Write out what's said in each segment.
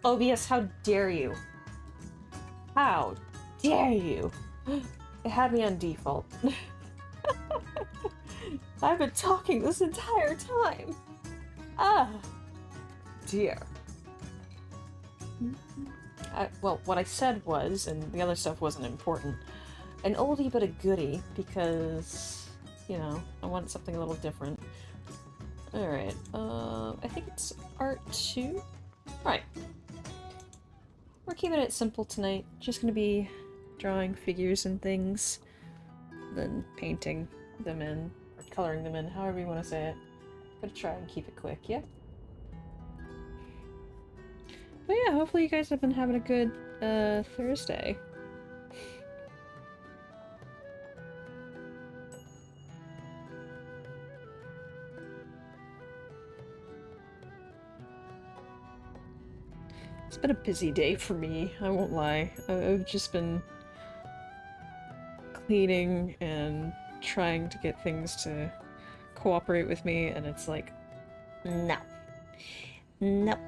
OBS, how dare you? How dare you? It had me on default. I've been talking this entire time. Ah, dear. Well, what I said was, and the other stuff wasn't important, an oldie but a goodie, because, you know, I wanted something a little different. Alright, I think it's art 2? Right. We're keeping it simple tonight. Just gonna be drawing figures and things, then painting them in, or coloring them in, however you want to say it. Gonna try and keep it quick, yeah? But yeah, hopefully you guys have been having a good, Thursday. It's been a busy day for me, I won't lie. I've just been cleaning and trying to get things to cooperate with me, and it's like, no. Nope.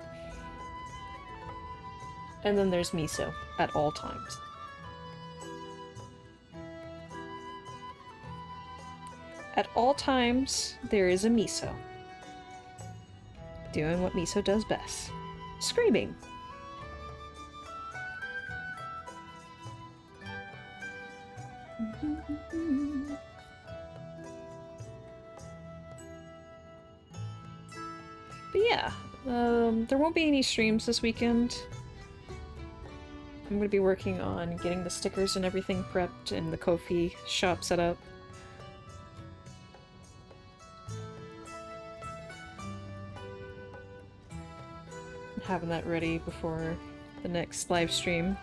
And then there's miso at all times. At all times, there is a miso. Doing what miso does best. Screaming. But yeah, there won't be any streams this weekend. I'm going to be working on getting the stickers and everything prepped and the Ko-fi shop set up. Having that ready before the next live stream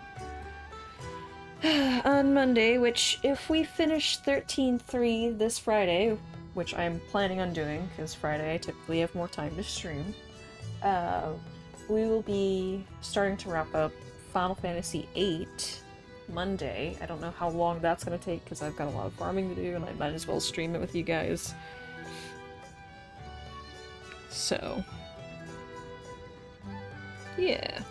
on Monday, which if we finish 13.3 this Friday, which I'm planning on doing because Friday I typically have more time to stream, we will be starting to wrap up Final Fantasy VIII Monday. I don't know how long that's going to take because I've got a lot of farming to do and I might as well stream it with you guys. So yeah.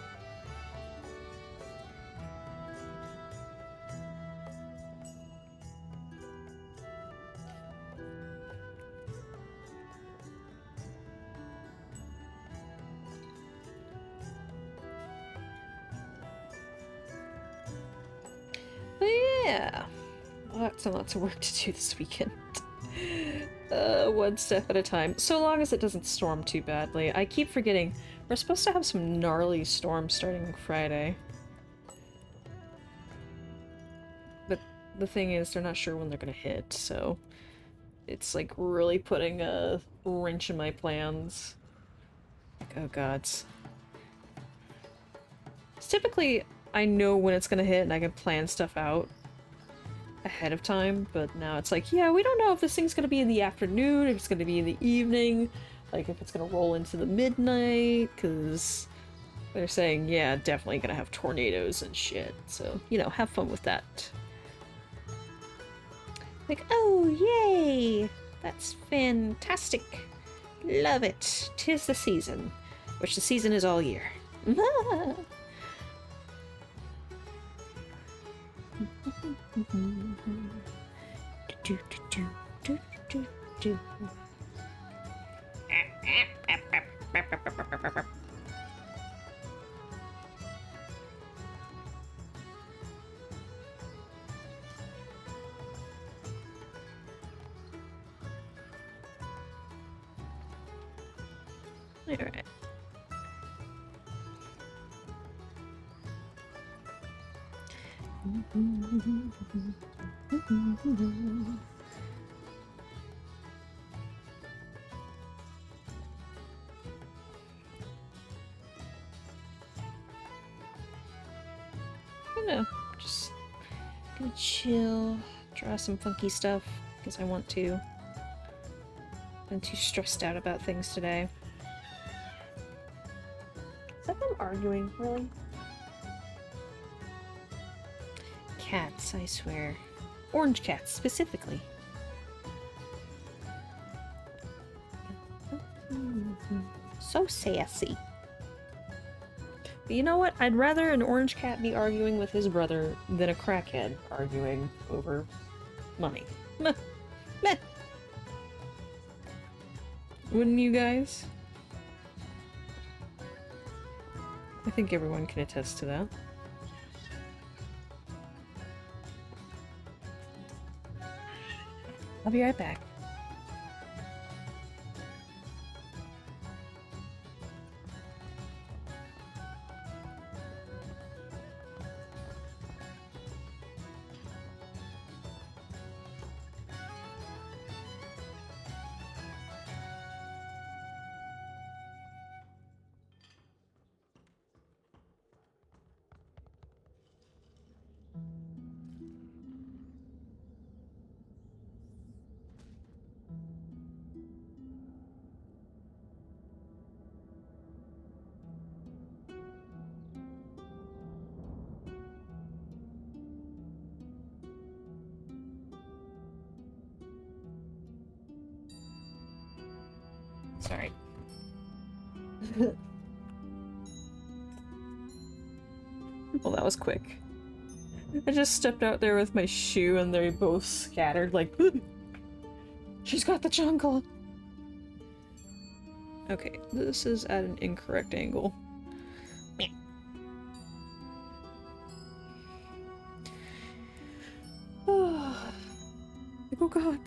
But yeah. Lots and lots of work to do this weekend. One step at a time. So long as it doesn't storm too badly. I keep forgetting we're supposed to have some gnarly storms starting Friday. But the thing is, they're not sure when they're gonna hit, so it's like really putting a wrench in my plans. Oh gods. Typically, I know when it's gonna hit and I can plan stuff out ahead of time, but now it's like, yeah, we don't know if this thing's gonna be in the afternoon, if it's gonna be in the evening, like if it's gonna roll into the midnight, because they're saying, yeah, definitely gonna have tornadoes and shit, so, you know, have fun with that. Like, oh, yay! That's fantastic! Love it! 'Tis the season, which the season is all year. Alright. I don't know, just gonna chill, draw some funky stuff, because I want to. Been too stressed out about things today. Is that them arguing, really? Cats, I swear. Orange cats, specifically. So sassy. But you know what? I'd rather an orange cat be arguing with his brother than a crackhead arguing over money. Meh. Meh. Wouldn't you guys? I think everyone can attest to that. I'll be right back. Sorry. Well, that was quick. I just stepped out there with my shoe and they both scattered like she's got the jungle! Okay, this is at an incorrect angle. Oh god.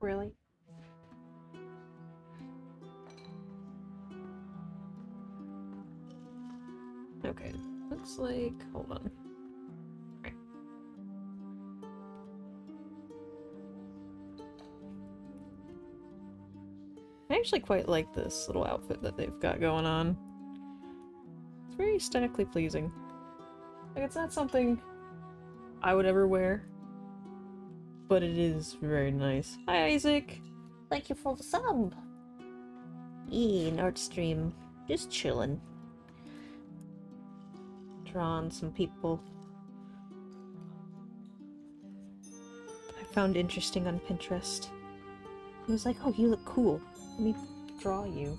Really? Okay, looks like... hold on. Right. I actually quite like this little outfit that they've got going on. It's very aesthetically pleasing. Like, it's not something I would ever wear, but it is very nice. Hi, Isaac! Thank you for the sub! Nordstream. Just chillin'. Drawing some people I found interesting on Pinterest. It was like, oh, you look cool. Let me draw you.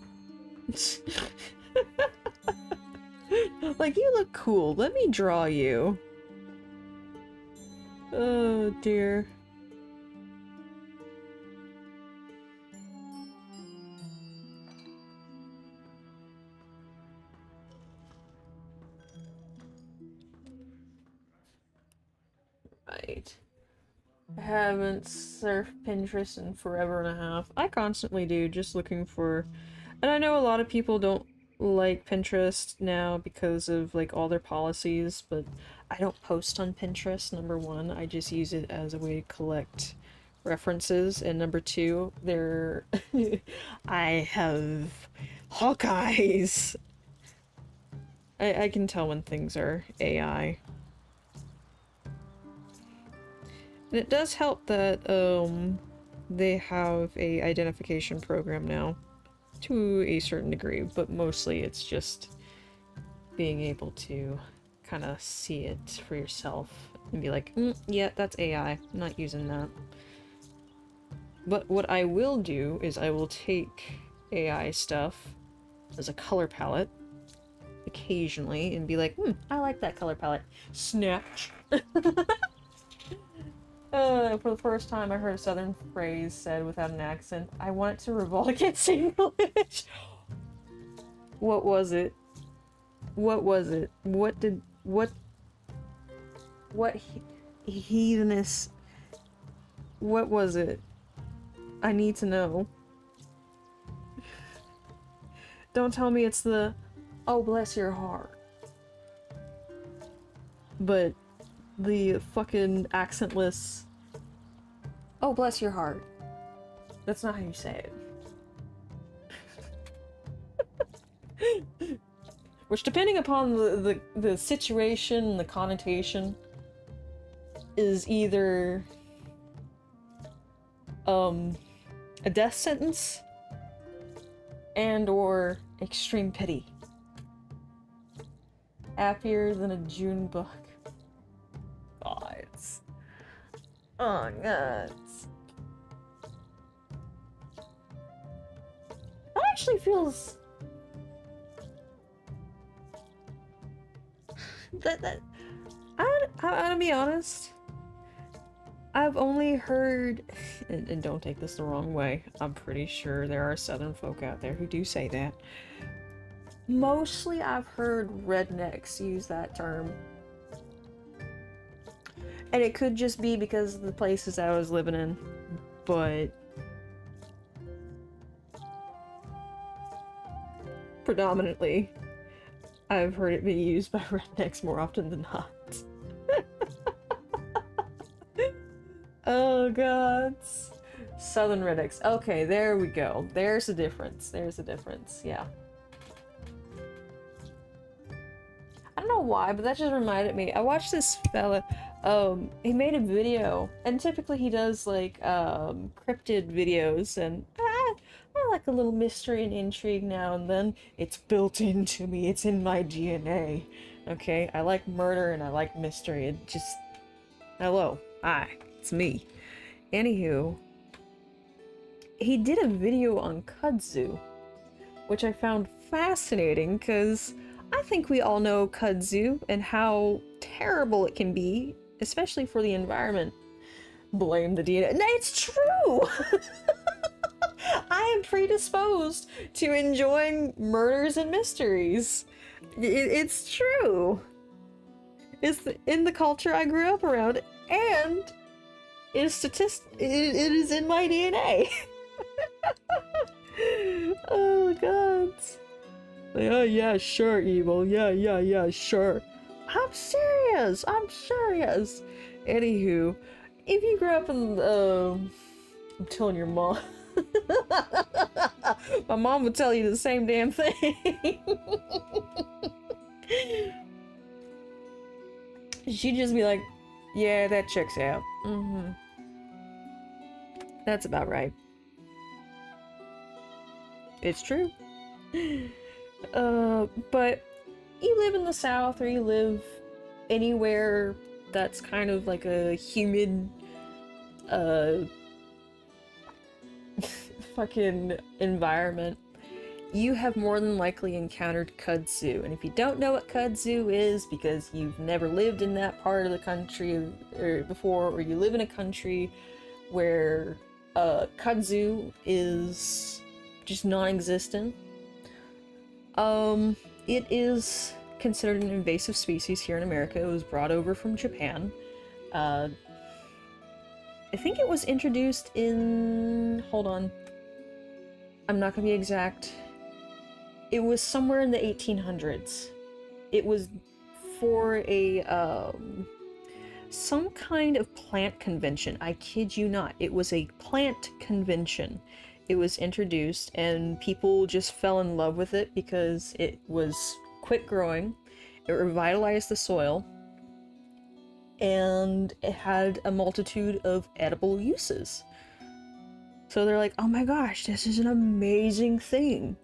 Like, you look cool. Let me draw you. Oh, dear. Right. I haven't surfed Pinterest in forever and a half. I constantly do, just looking for... And I know a lot of people don't like Pinterest now because of, like, all their policies, but I don't post on Pinterest, number one. I just use it as a way to collect references, and number two, there... I have Hawkeyes! I can tell when things are AI. And it does help that, they have a identification program now. To a certain degree, but mostly it's just being able to kind of see it for yourself and be like, yeah, that's AI. I'm not using that. But what I will do is I will take AI stuff as a color palette occasionally and be like, I like that color palette. Snatch. For the first time I heard a southern phrase said without an accent. I want it to revolt against English. What was it? What was it? What heathenous... What was it? I need to know. Don't tell me it's the, oh bless your heart. But the fucking accentless. Oh, bless your heart. That's not how you say it. Which, depending upon the situation and the connotation, is either a death sentence and or extreme pity. Happier than a June bug. God. Oh, nuts. That actually feels... I'm gonna be honest. I've only heard, and don't take this the wrong way, I'm pretty sure there are southern folk out there who do say that. Mostly I've heard rednecks use that term. And it could just be because of the places I was living in, but predominantly I've heard it be used by rednecks more often than not. Oh god. Southern rednecks. Okay, there we go. There's a difference. There's a difference. Yeah. I don't know why, but that just reminded me. I watched this fella. He made a video, and typically he does like cryptid videos, and I like a little mystery and intrigue now and then. It's built into me. It's in my DNA. Okay, I like murder and I like mystery. It just, hello, hi, it's me. Anywho, he did a video on kudzu, which I found fascinating because I think we all know kudzu and how terrible it can be, especially for the environment. Blame the DNA. No, it's true! I am predisposed to enjoying murders and mysteries. It's true. It's in the culture I grew up around, and it is in my DNA. Oh god. Like, oh yeah, sure, evil. Yeah, sure. I'm serious. Anywho, if you grew up in, I'm telling your mom. My mom would tell you the same damn thing. She'd just be like, yeah, that checks out. Mm-hmm. That's about right. It's true. But you live in the South, or you live anywhere that's kind of like a humid, fucking environment, you have more than likely encountered kudzu. And if you don't know what kudzu is because you've never lived in that part of the country before, or you live in a country where kudzu is just non-existent, it is considered an invasive species here in America. It was brought over from Japan. I think it was introduced in... hold on. I'm not gonna be exact. It was somewhere in the 1800s. It was for a, some kind of plant convention. I kid you not. It was a plant convention. It was introduced, and people just fell in love with it because it was quick growing, it revitalized the soil, and it had a multitude of edible uses. So they're like, oh my gosh, this is an amazing thing.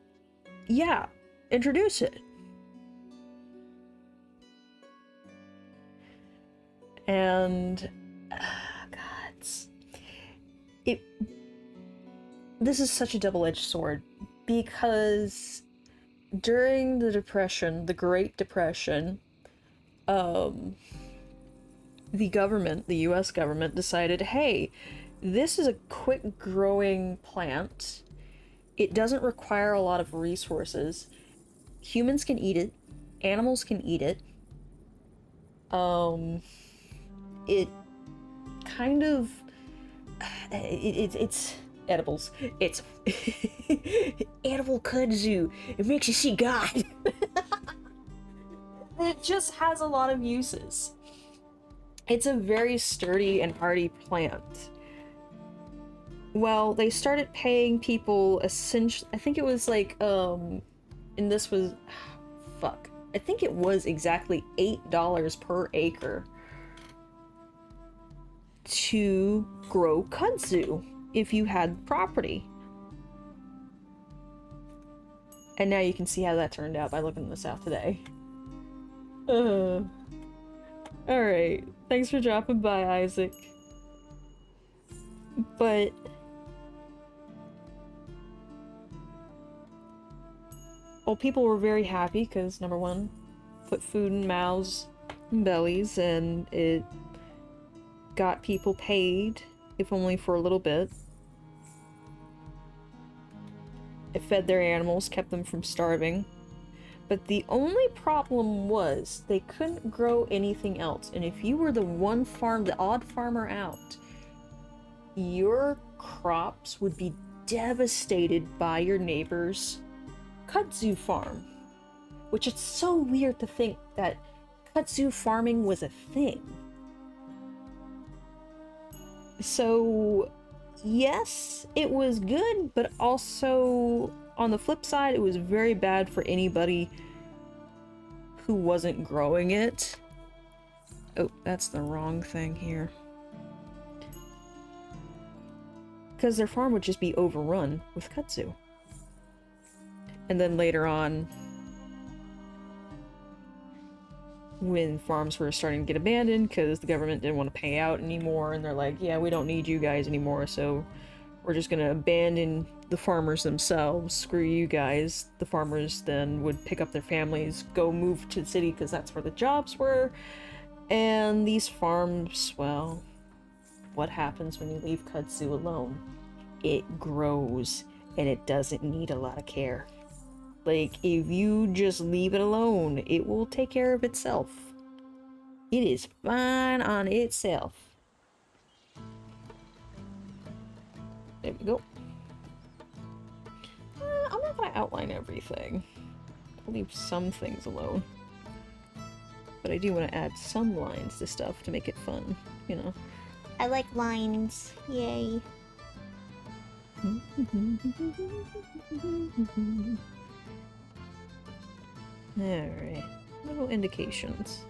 Yeah, introduce it. And this is such a double-edged sword, because during the Depression, the Great Depression, the government, the US government, decided, hey, this is a quick-growing plant. It doesn't require a lot of resources. Humans can eat it. Animals can eat it. It kind of... it's edibles. It's edible kudzu. It makes you see God. It just has a lot of uses. It's a very sturdy and hardy plant. Well, they started paying people essentially, I think it was like, and this was, fuck, I think it was exactly $8 per acre to grow kudzu if you had property. And now you can see how that turned out by looking this out today. Alright, thanks for dropping by, Isaac. But well, people were very happy because, number one, put food in mouths and bellies, and it got people paid, if only for a little bit. It fed their animals, kept them from starving. But the only problem was they couldn't grow anything else. And if you were the one farm, the odd farmer out, your crops would be devastated by your neighbor's kudzu farm. Which it's so weird to think that kudzu farming was a thing. So, yes, it was good, but also, on the flip side, it was very bad for anybody who wasn't growing it. Oh, that's the wrong thing here. Because their farm would just be overrun with kudzu. And then later on, when farms were starting to get abandoned because the government didn't want to pay out anymore, and they're like, yeah, we don't need you guys anymore, so we're just gonna abandon the farmers themselves. Screw you guys. The farmers then would pick up their families, go move to the city because that's where the jobs were. And these farms, well, what happens when you leave kudzu alone? It grows, and it doesn't need a lot of care. Like, if you just leave it alone, it will take care of itself. It is fine on itself. There we go. I'm not gonna outline everything. I'll leave some things alone. But I do want to add some lines to stuff to make it fun, you know. I like lines. Yay. Alright. Little indications.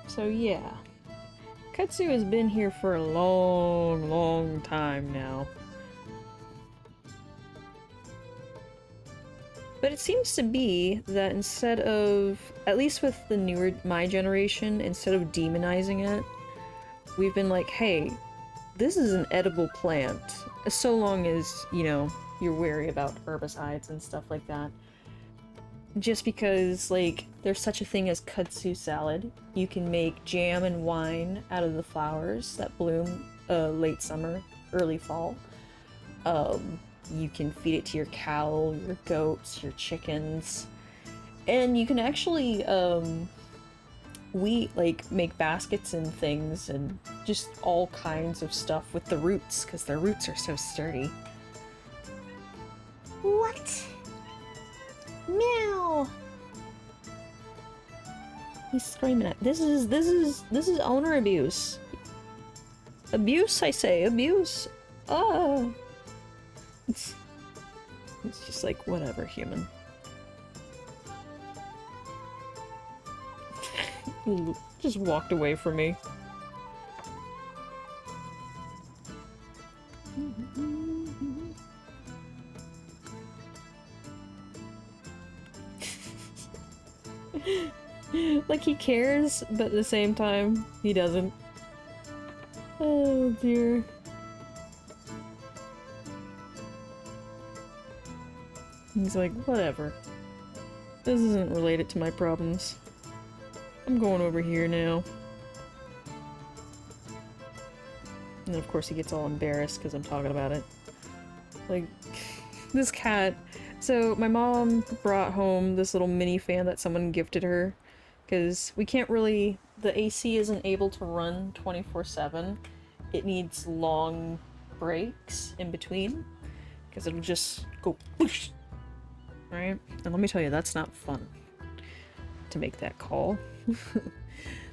So yeah. Kudzu has been here for a long, long time now. But it seems to be that instead of, at least with the newer, my generation, instead of demonizing it, we've been like, hey, this is an edible plant, so long as, you know, you're wary about herbicides and stuff like that. Just because, like, there's such a thing as kudzu salad. You can make jam and wine out of the flowers that bloom late summer, early fall. You can feed it to your cow, your goats, your chickens. And you can actually, make baskets and things and just all kinds of stuff with the roots, because their roots are so sturdy. What? Meow! He's screaming at— this is owner abuse. Abuse, I say, abuse. It's just like, whatever, human. Just walked away from me. Like, he cares, but at the same time, he doesn't. Oh dear. He's like, whatever. This isn't related to my problems. I'm going over here now. And of course he gets all embarrassed because I'm talking about it. Like, this cat. So my mom brought home this little mini fan that someone gifted her. Because we can't really— the AC isn't able to run 24/7. It needs long breaks in between. Because it'll just go whoosh. right? And let me tell you, that's not fun to make that call.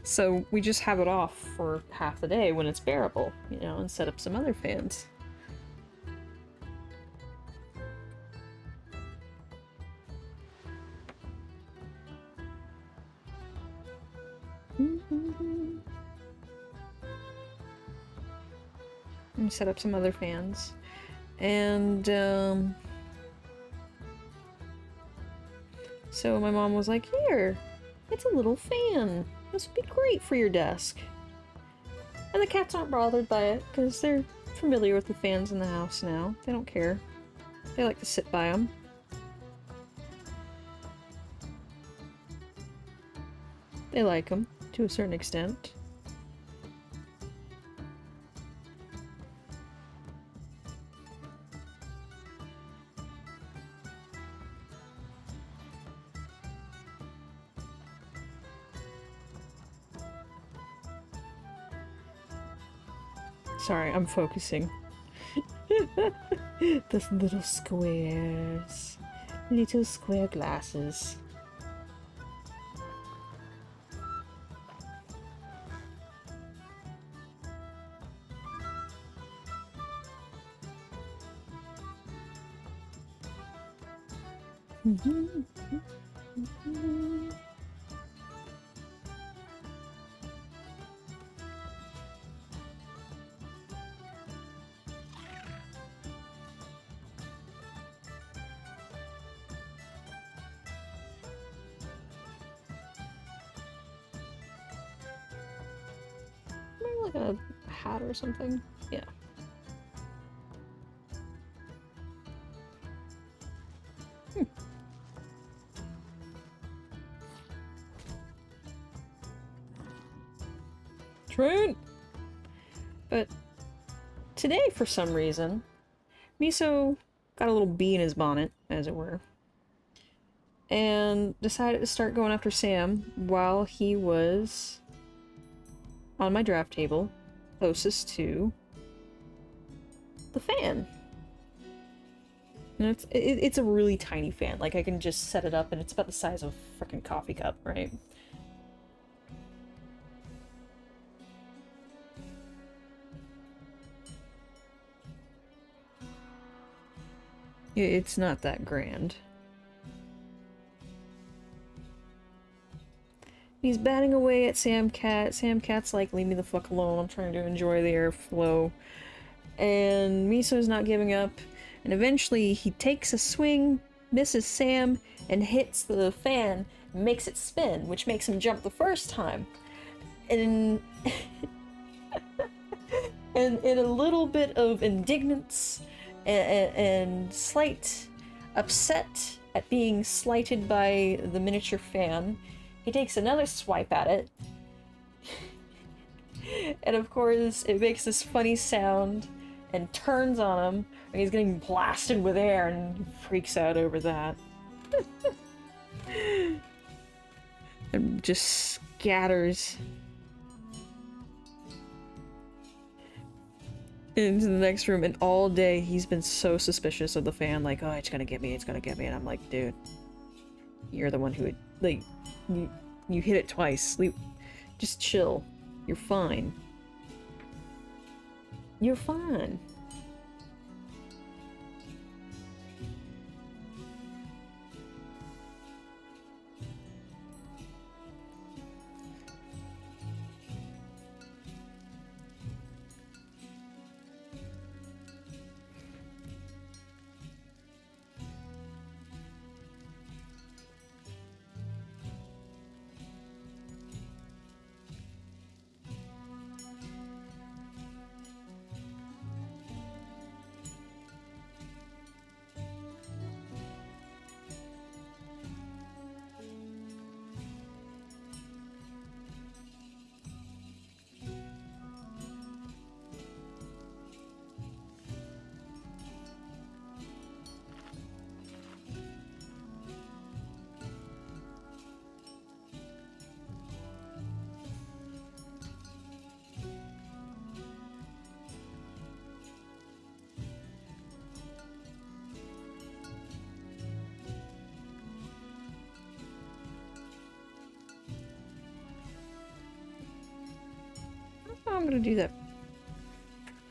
So we just have it off for half the day when it's bearable, you know, and set up some other fans. And set up some other fans. And, so my mom was like, here, it's a little fan. This would be great for your desk. And the cats aren't bothered by it, because they're familiar with the fans in the house now. They don't care. They like to sit by them. They like them, to a certain extent. Sorry, I'm focusing. Those little squares. Little square glasses. Like a hat or something? Yeah. Trent! But today, for some reason, Miso got a little bee in his bonnet, as it were, and decided to start going after Sam while he was on my draft table, closest to the fan. And it's a really tiny fan. Like, I can just set it up and it's about the size of a freaking coffee cup, right? It's not that grand. He's batting away at Sam Cat. Sam Cat's like, leave me the fuck alone. I'm trying to enjoy the airflow. And Miso's not giving up. And eventually he takes a swing, misses Sam, and hits the fan, and makes it spin, which makes him jump the first time. And and in a little bit of indignance and slight upset at being slighted by the miniature fan, he takes another swipe at it. And of course, it makes this funny sound and turns on him, and he's getting blasted with air, and he freaks out over that. And just scatters into the next room, and all day he's been so suspicious of the fan, like, oh, it's gonna get me, and I'm like, dude, you're the one who, like, you hit it twice. Just chill. You're fine. You're fine. gonna do that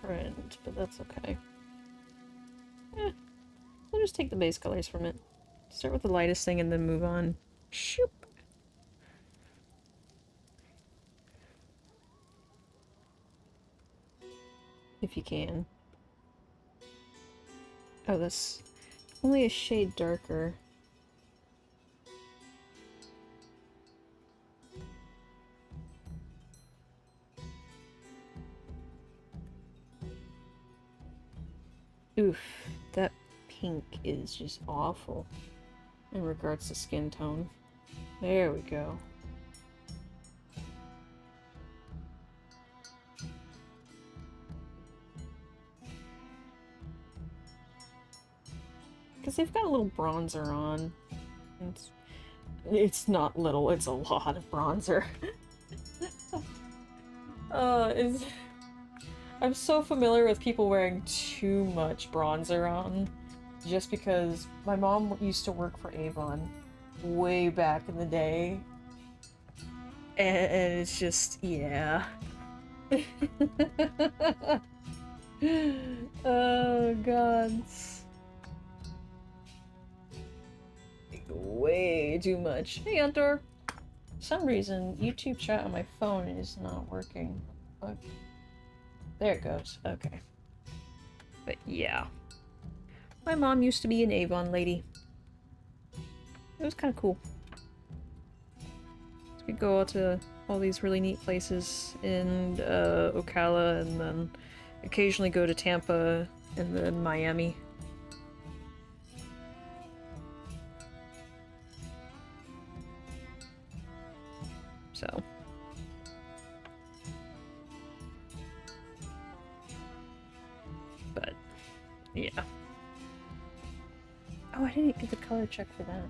print, but that's okay. I'll just take the base colors from it. Start with the lightest thing and then move on. Shoop! If you can. Oh, that's only a shade darker. Oof, that pink is just awful in regards to skin tone. There we go. Because they've got a little bronzer on. It's not little, it's a lot of bronzer. I'm so familiar with people wearing too much bronzer on, just because my mom used to work for Avon way back in the day, and it's just, yeah. Oh god. Way too much. Hey, Hunter! For some reason, YouTube chat on my phone is not working. Okay. There it goes. Okay. But yeah. My mom used to be an Avon lady. It was kind of cool. So we'd go out to all these really neat places in Ocala, and then occasionally go to Tampa, and then Miami. So. But, yeah. Oh, I didn't get the color check for that.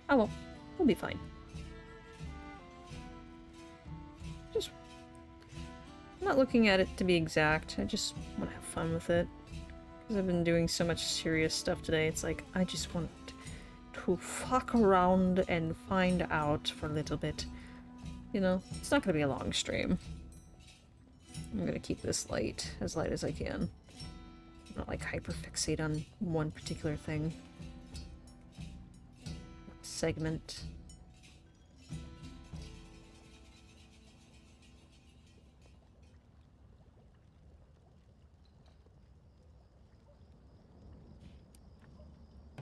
Oh well, we'll be fine. Just, I'm not looking at it to be exact, I just want to have fun with it. Because I've been doing so much serious stuff today, it's like, I just want to fuck around and find out for a little bit. You know, it's not gonna be a long stream. I'm gonna keep this light as I can. Not like hyperfixate on one particular thing. Segment.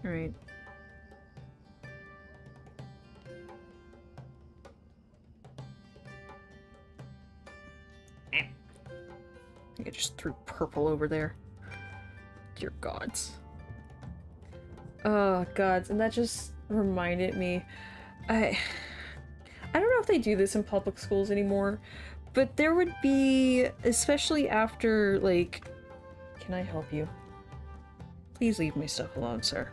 Alright. I think I just threw purple over there. Dear gods. Oh, gods. And that just reminded me. I don't know if they do this in public schools anymore, but there would be, especially after, like... Can I help you? Please leave my stuff alone, sir.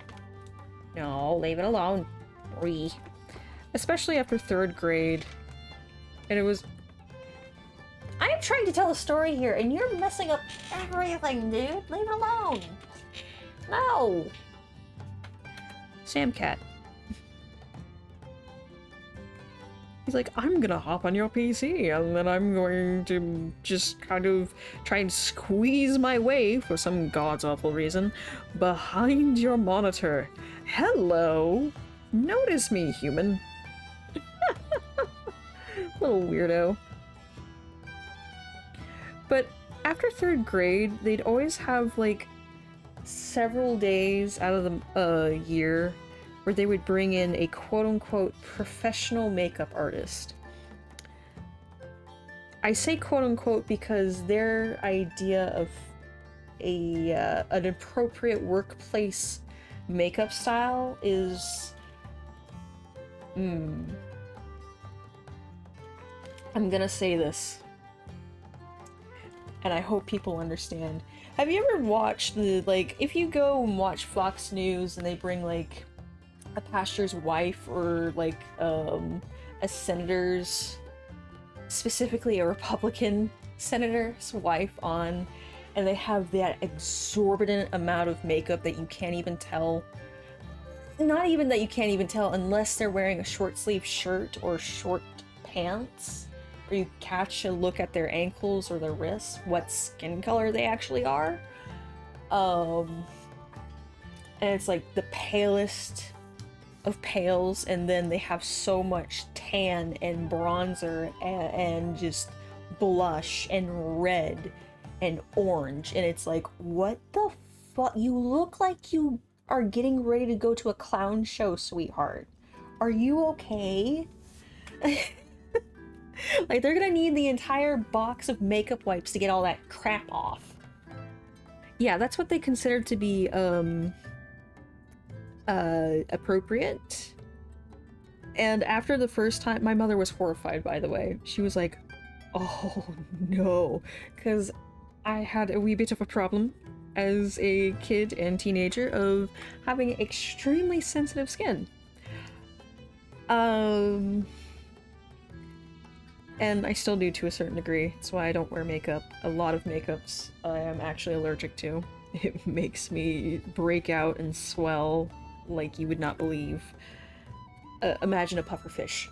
No, leave it alone. Free. Especially after 3rd grade. And it was... I am trying to tell a story here, and you're messing up everything, dude. Leave it alone. No. Sam Cat. He's like, I'm gonna hop on your PC, and then I'm going to just kind of try and squeeze my way, for some god's awful reason, behind your monitor. Hello. Notice me, human. Little weirdo. But after 3rd grade, they'd always have, like, several days out of the year where they would bring in a quote-unquote professional makeup artist. I say quote-unquote because their idea of an appropriate workplace makeup style is... I'm gonna say this, and I hope people understand. Have you ever watched the, like, if you go and watch Fox News and they bring, like, a pastor's wife or, like, a senator's, specifically a Republican senator's wife on, and they have that exorbitant amount of makeup that you can't even tell. Not even that you can't even tell unless they're wearing a short sleeve shirt or short pants. or you catch a look at their ankles or their wrists, what skin color they actually are. And it's like the palest of pales, and then they have so much tan and bronzer and just blush and red and orange, and it's like, what the fuck? You look like you are getting ready to go to a clown show, sweetheart. Are you okay? Like, they're gonna need the entire box of makeup wipes to get all that crap off. Yeah, that's what they consider to be, appropriate. And after the first time, my mother was horrified, by the way. She was like, oh no, because I had a wee bit of a problem as a kid and teenager of having extremely sensitive skin. And I still do to a certain degree. That's why I don't wear makeup. A lot of makeups I am actually allergic to. It makes me break out and swell like you would not believe. Imagine a pufferfish.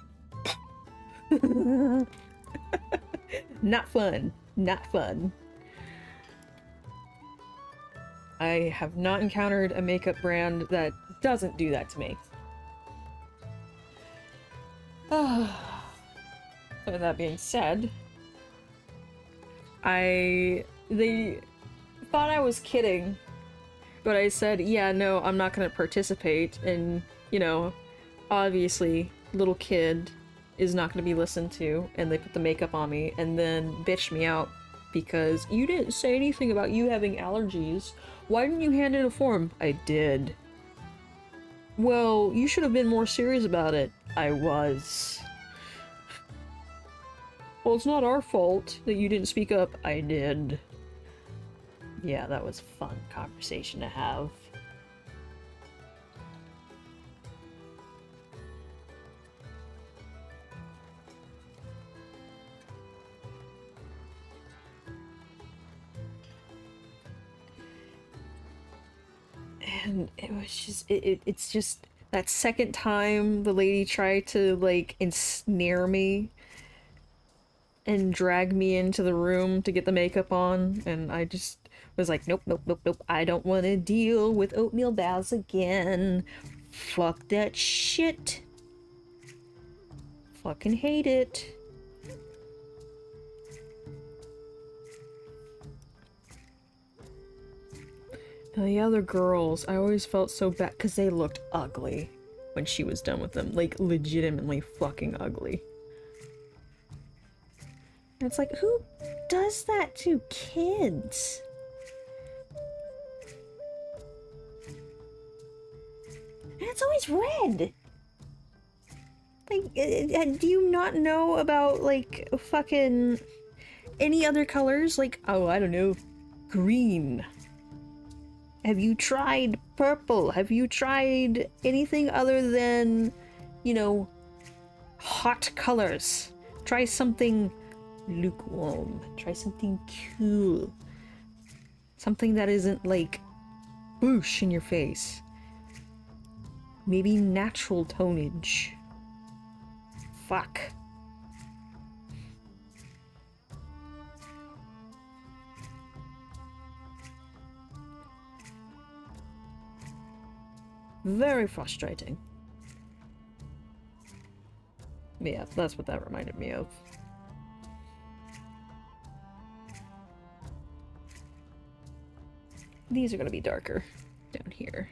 Not fun. Not fun. I have not encountered a makeup brand that doesn't do that to me. With that being said, they thought I was kidding, but I said, yeah, no, I'm not gonna participate, and, you know, obviously, little kid is not gonna be listened to, and they put the makeup on me, and then bitched me out, because you didn't say anything about you having allergies. Why didn't you hand in a form? I did. Well, you should have been more serious about it. I was. Well, it's not our fault that you didn't speak up. I did. Yeah, that was a fun conversation to have. And it was just, it's just that second time the lady tried to, like, ensnare me and drag me into the room to get the makeup on, and I just was like, nope, nope, nope, nope, I don't want to deal with oatmeal baths again. Fuck that shit. Fucking hate it. And the other girls, I always felt so bad because they looked ugly when she was done with them. Like, legitimately fucking ugly. And it's like, who does that to kids? And it's always red! Like, do you not know about, like, fucking any other colors? Like, oh, I don't know, green. Have you tried purple? Have you tried anything other than, you know, hot colors? Try something lukewarm. Try something cool. Something that isn't, like, boosh in your face. Maybe natural tonage. Fuck. Very frustrating. Yeah, that's what that reminded me of. These are gonna be darker down here.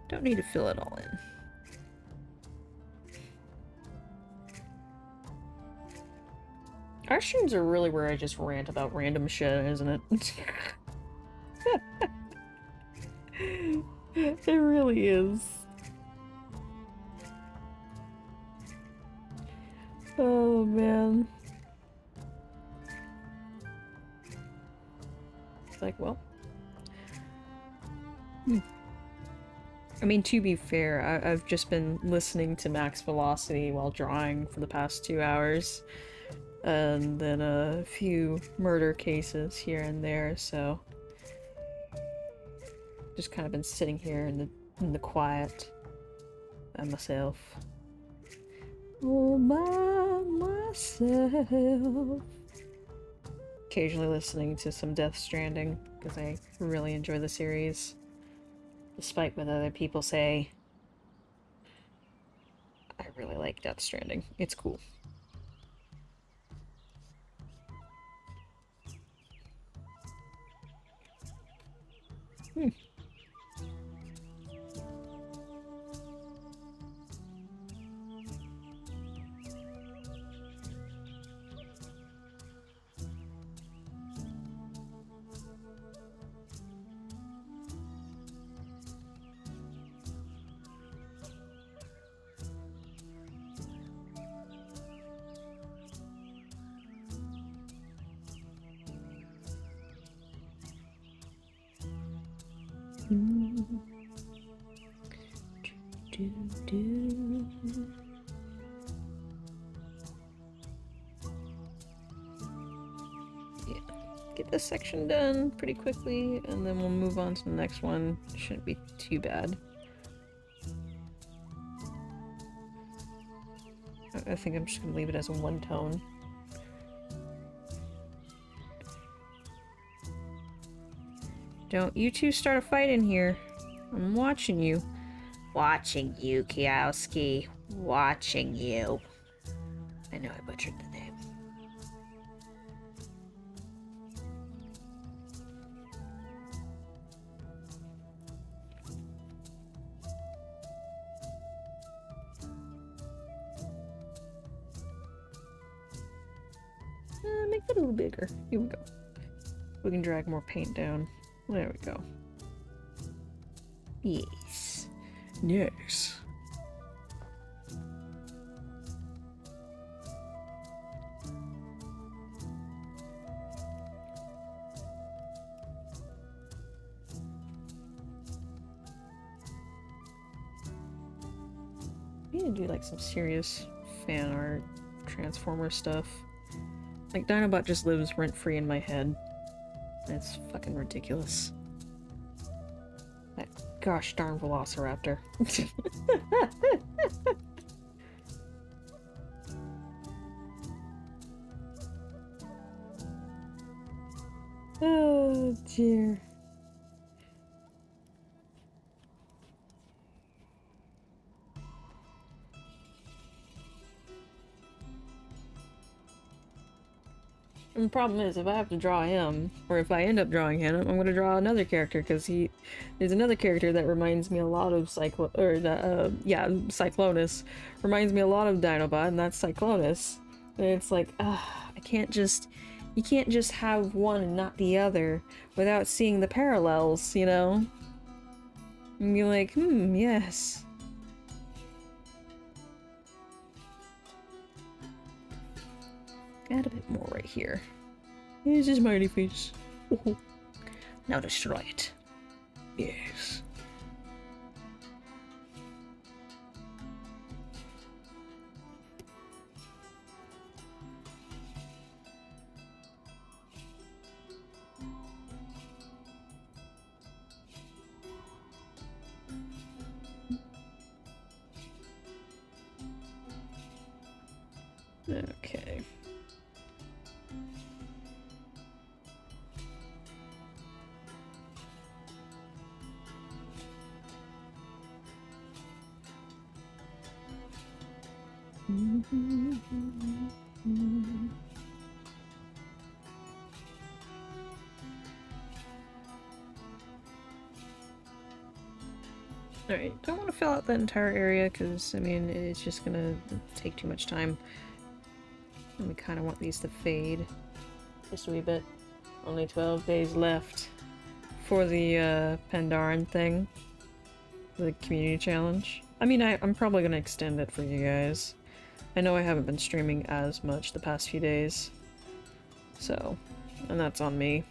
Don't need to fill it all in. Our streams are really where I just rant about random shit, isn't it? It really is. Oh, man. It's like, well... I mean, to be fair, I've just been listening to Max Velocity while drawing for the past 2 hours. and then a few murder cases here and there, so just kind of been sitting here in the quiet by myself. All by myself. Occasionally listening to some Death Stranding, because I really enjoy the series. Despite what other people say, I really like Death Stranding. It's cool. Yeah, get this section done pretty quickly, and then we'll move on to the next one. Shouldn't be too bad. I think I'm just gonna leave it as a one tone. Don't you two start a fight in here. I'm watching you. Watching you, Kowski. Watching you. I know I butchered the name. Make that a little bigger. Here we go. We can drag more paint down. There we go. Yes. Yes. We need to do like some serious fan art, Transformer stuff. Like Dinobot just lives rent-free in my head. It's fucking ridiculous. That gosh darn Velociraptor. Oh dear. And the problem is, if I have to draw him, or if I end up drawing him, I'm going to draw another character, because there's another character that reminds me a lot of Cyclonus. Reminds me a lot of Dinobot, and that's Cyclonus. And it's like, you can't just have one and not the other without seeing the parallels, you know? And be like, yes. Add a bit more right here. Here's his smiley face. Oh. Now destroy it. Yes. Okay. Alright, don't want to fill out that entire area because, I mean, it's just gonna take too much time. And we kind of want these to fade just a wee bit. Only 12 days left for the Pandaren thing. The community challenge. I mean, I'm probably gonna extend it for you guys. I know I haven't been streaming as much the past few days. So, and that's on me.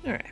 Alright.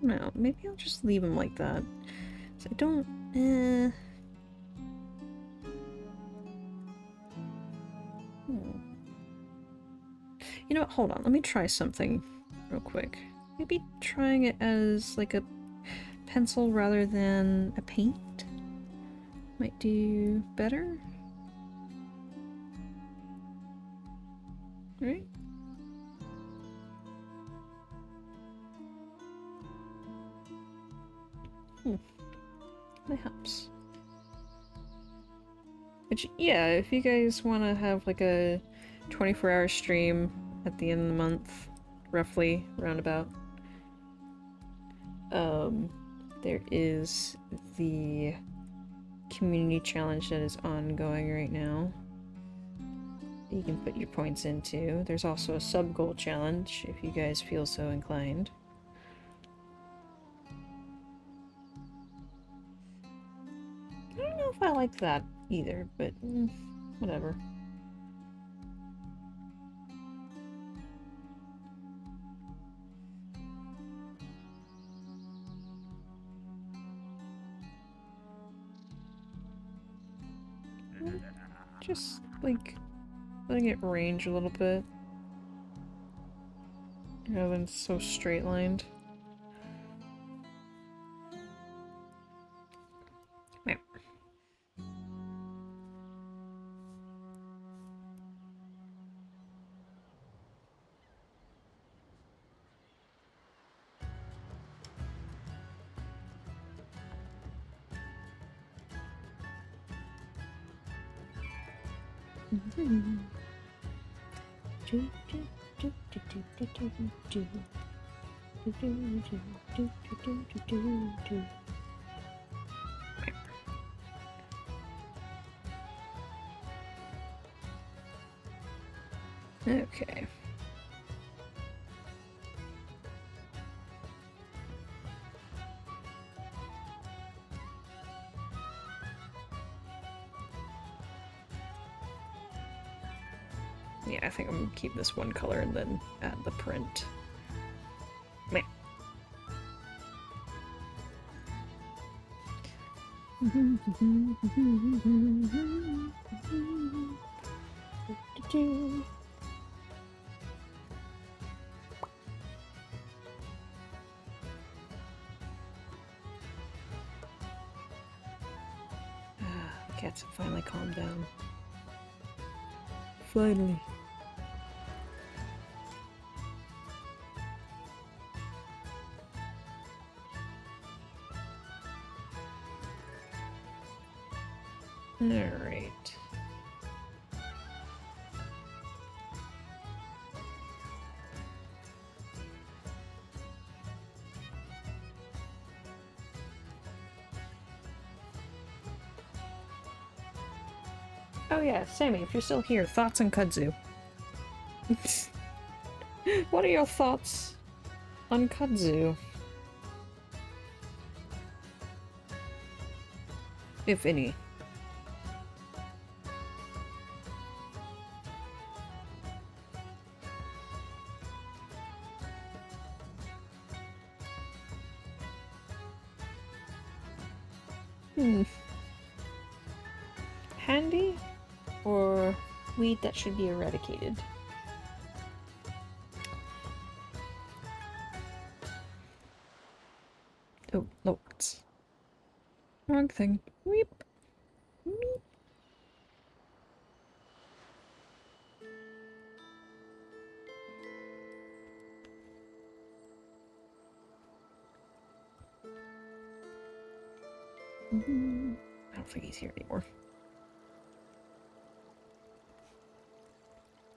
know. Maybe I'll just leave them like that. So I don't... You know what? Hold on. Let me try something real quick. Maybe trying it as like a pencil rather than a paint might do better. Right? That helps. Which, yeah, if you guys want to have like a 24-hour stream at the end of the month, roughly, roundabout, there is the community challenge that is ongoing right now. You can put your points into. There's also a sub-goal challenge, if you guys feel so inclined. I don't know if I like that either, but whatever. Just, like, letting it range a little bit. Rather than so straight-lined. Yeah. Okay. Yeah, I think I'm gonna keep this one color and then add the print. Meh. The cats have finally calmed down. Finally. Alright. Oh yeah, Sammy, if you're still here, thoughts on Kudzu? What are your thoughts on Kudzu? If any. Handy? Or weed that should be eradicated? Oh, notes. Wrong thing. Weep. Meep. I don't think he's here anymore.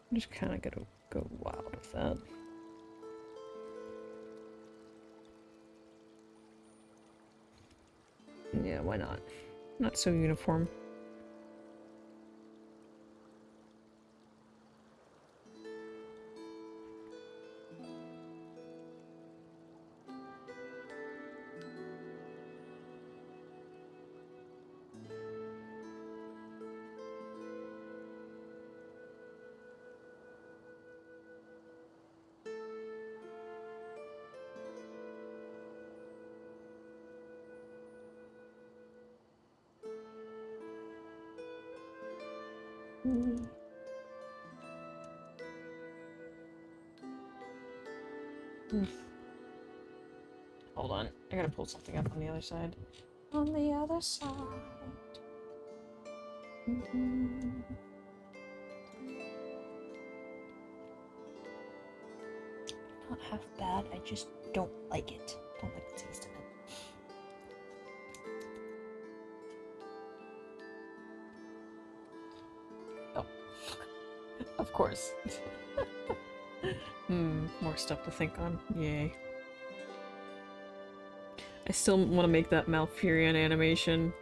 I'm just kind of gonna go wild with that. Yeah, why not? Not so uniform. Hold on, I gotta pull something up on the other side. On the other side. Not half bad, I just don't like it. Don't like the taste of it. Oh. Of course. More stuff to think on. Yay. I still want to make that Malfurion animation.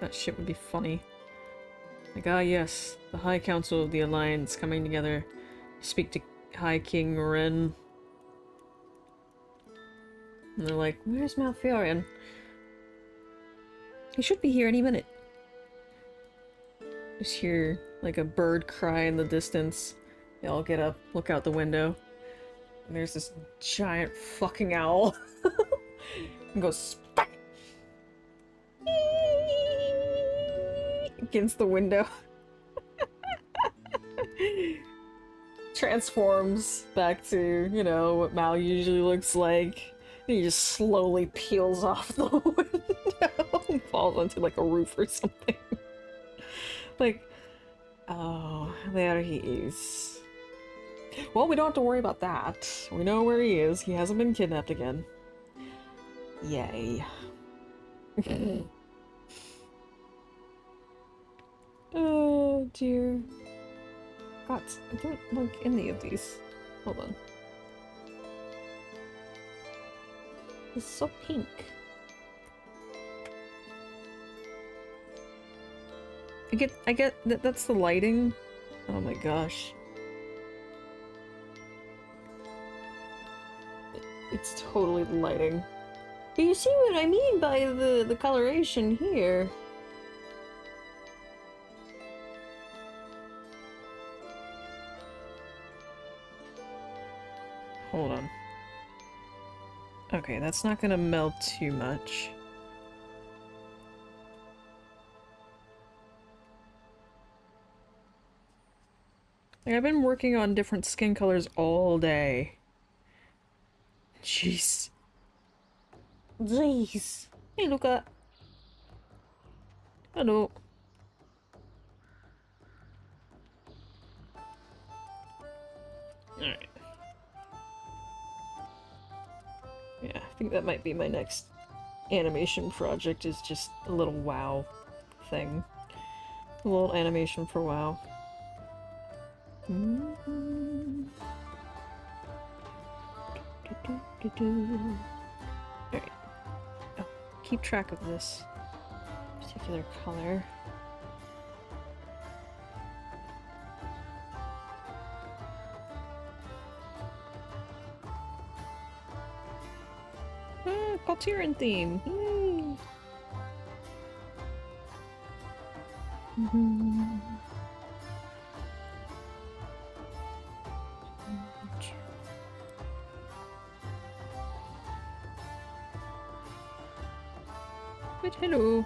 That shit would be funny. Like, ah yes, the High Council of the Alliance coming together to speak to High King Ren. And they're like, where's Malfurion? He should be here any minute. Just hear, like, a bird cry in the distance. They all get up, look out the window. And there's this giant fucking owl. And goes spat against the window. Transforms back to, you know, what Mal usually looks like. And he just slowly peels off the window and falls onto like a roof or something. Like, oh, there he is. Well, we don't have to worry about that. We know where he is. He hasn't been kidnapped again. Yay. Oh dear. God, I don't like any of these. Hold on. It's so pink. I get that that's the lighting. Oh my gosh. It's totally the lighting. But you see what I mean by the coloration here. Hold on. Okay, that's not gonna meld too much. Like, I've been working on different skin colors all day. Jeez. Jeez. Hey, Luca. Hello. Alright. Yeah, I think that might be my next animation project, is just a little WoW thing. A little animation for WoW. Alright. Oh, keep track of this particular color. Kaltiran theme! Yay! But hello!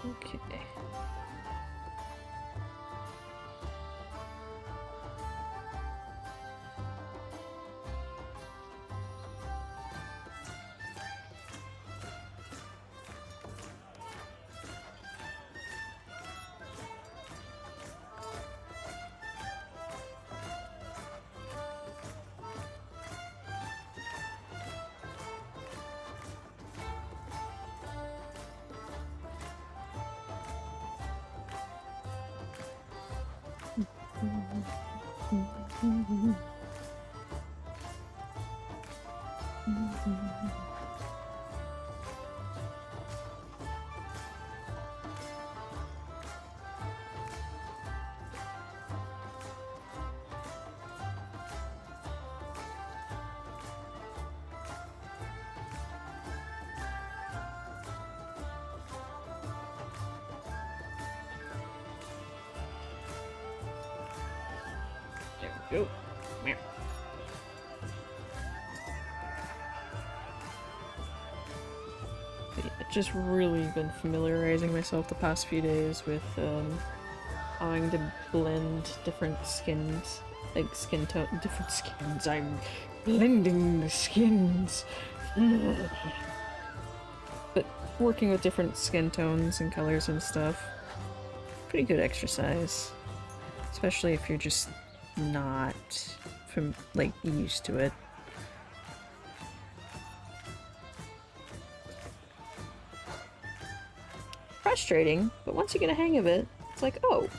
Okay. Go. Meow. just really been familiarizing myself the past few days with having to blend different skins, like skin tone, different skins. I'm blending the skins. But working with different skin tones and colors and stuff, pretty good exercise, especially if you're just not from like used to it. Frustrating, but once you get a hang of it, it's like, oh,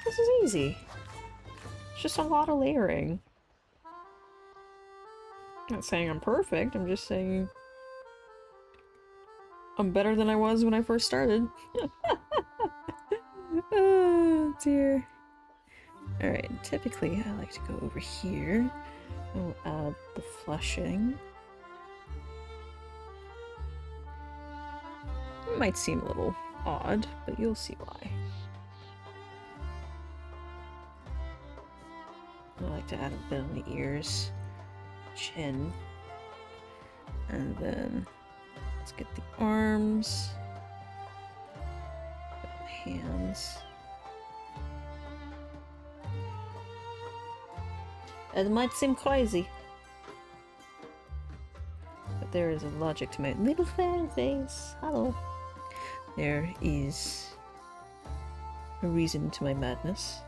this is easy. It's just a lot of layering. I'm not saying I'm perfect, I'm just saying I'm better than I was when I first started. Oh dear. Alright, typically I like to go over here. I'll add the flushing. It might seem a little odd, but you'll see why. I like to add a bit on the ears, chin, and then let's get the arms, the hands. It might seem crazy, but there is a logic to my little fan face. Hello. There is a reason to my madness.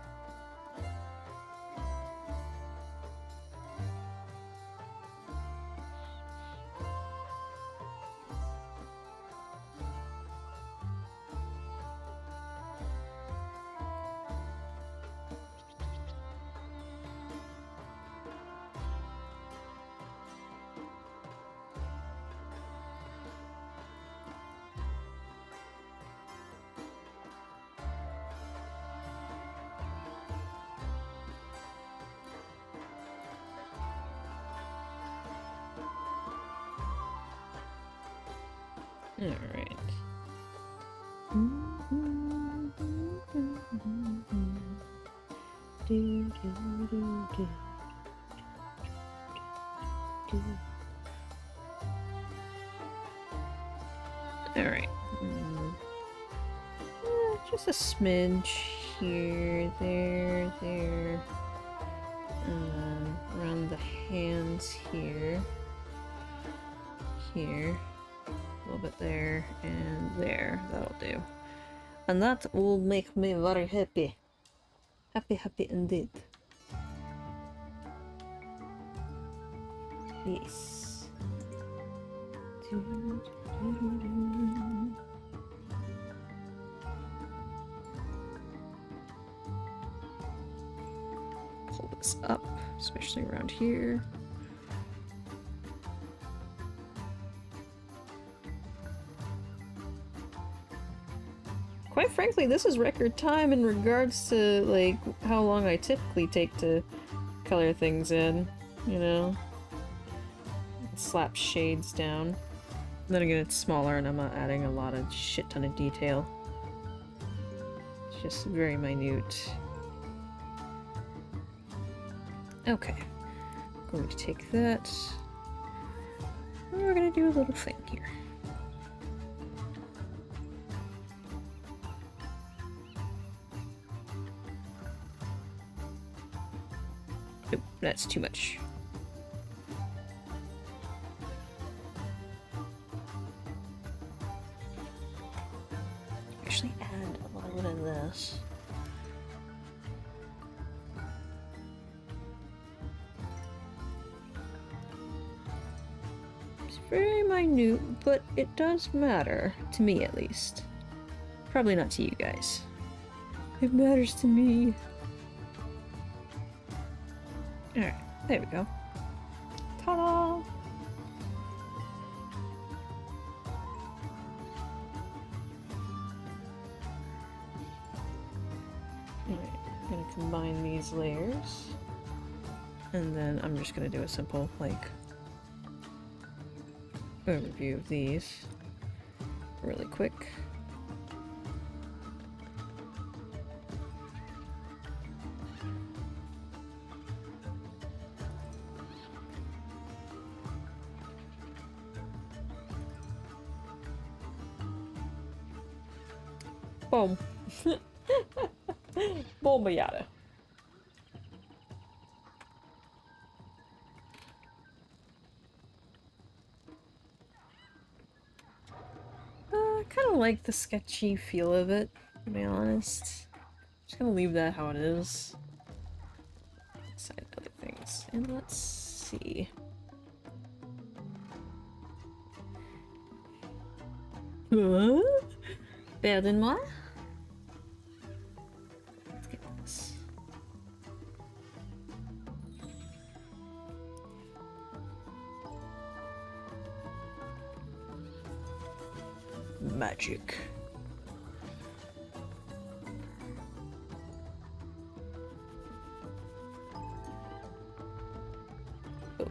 Alright. Alright. Just a smidge here, there, there. And then around the hands here. Here. A little bit there and there. That'll do. And that will make me very happy. Happy, happy indeed. Yes. Pull this up, especially around here. Quite frankly, this is record time in regards to, like, how long I typically take to color things in, you know? Slap shades down. Then again, it's smaller and I'm not adding a lot of shit ton of detail. It's just very minute. Okay. I'm going to take that. And we're going to do a little thing here. Nope, that's too much. Actually add a little bit of this. It's very minute, but it does matter. To me, at least. Probably not to you guys. It matters to me. Alright, there we go. Ta-da! Alright, I'm gonna combine these layers. And then I'm just gonna do a simple, like, overview of these really quick. Boom. Bomba yada. I kind of like the sketchy feel of it, to be honest. Just gonna leave that how it is. Decide other things. And let's see. Pardon-moi? Let's get this. Magic. Oh.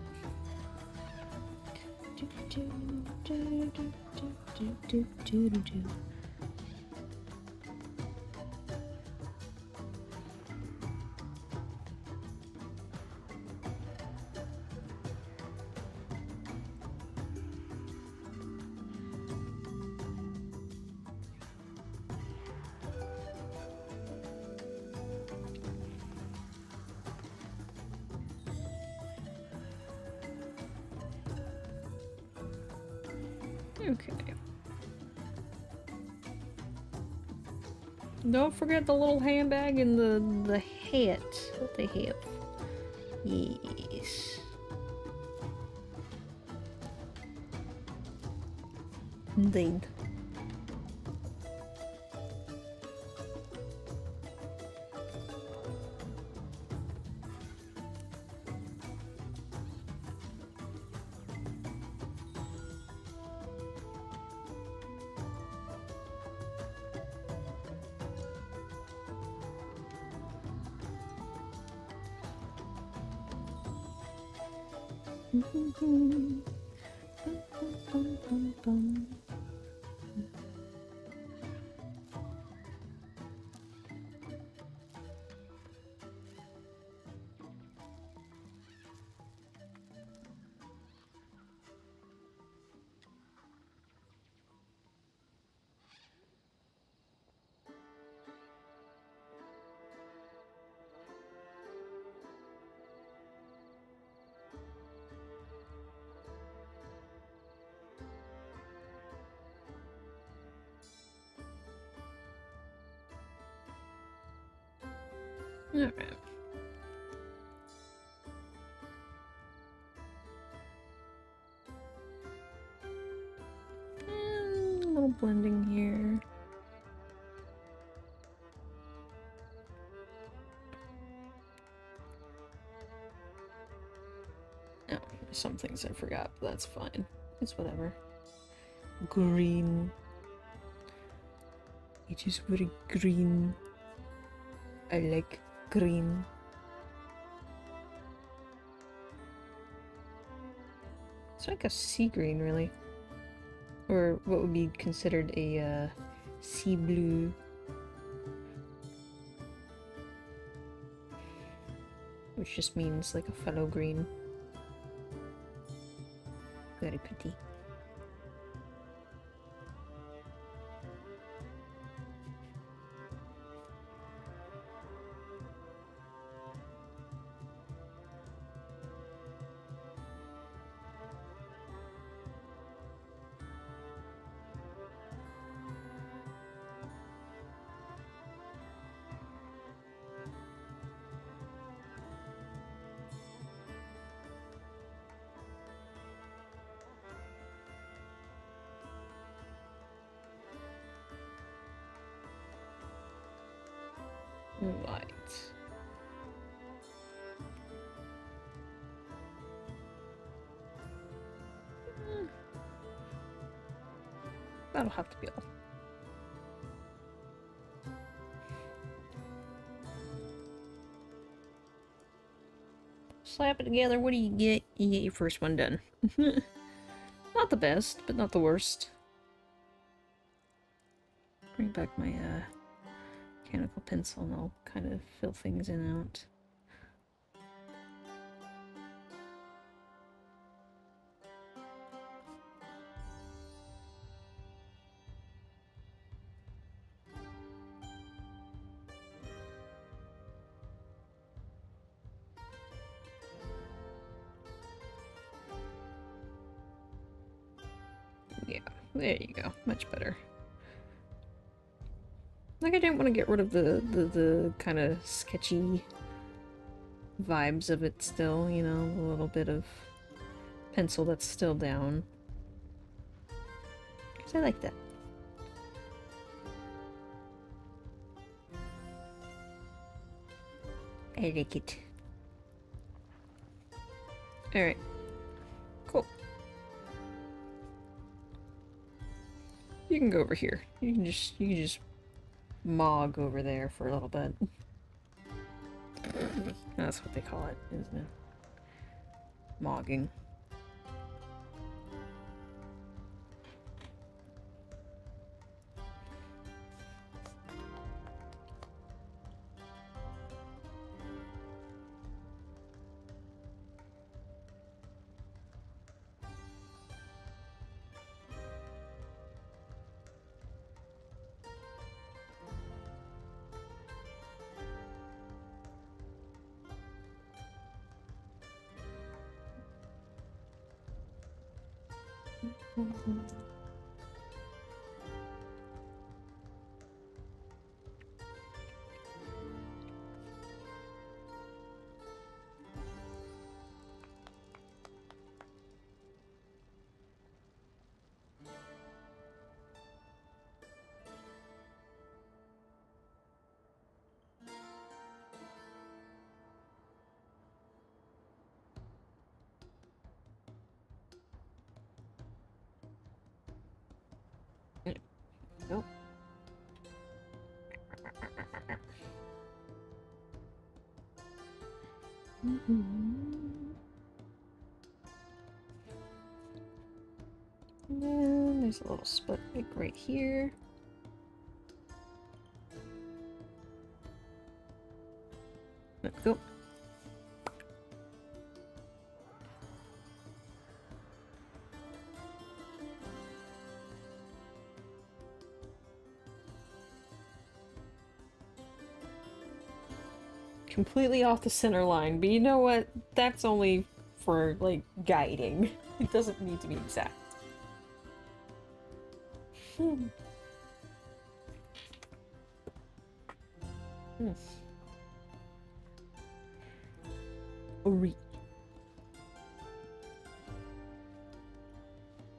Okay. Don't forget the little handbag and the hat that they have. Yes. Indeed. Alright. A little blending here. Oh, some things I forgot, but that's fine. It's whatever. Green. It is very green. I like green. It's like a sea green, really. Or what would be considered a sea blue. Which just means like a fellow green. Very pretty. Right. That'll have to be all. Slap it together, what do you get? You get your first one done. Not the best, but not the worst. Bring back my mechanical pencil and I'll kind of fill things in and out. There you go. Much better. Like, I didn't want to get rid of the kind of sketchy vibes of it still, you know, a little bit of pencil that's still down. Because I like that. I like it. Alright. Cool. You can go over here. You can just mog over there for a little bit. That's what they call it, isn't it? Mogging. Nope. And then there's a little split like right here. Let's go. Completely off the center line, but you know what? That's only for, like, guiding. It doesn't need to be exact. Ori.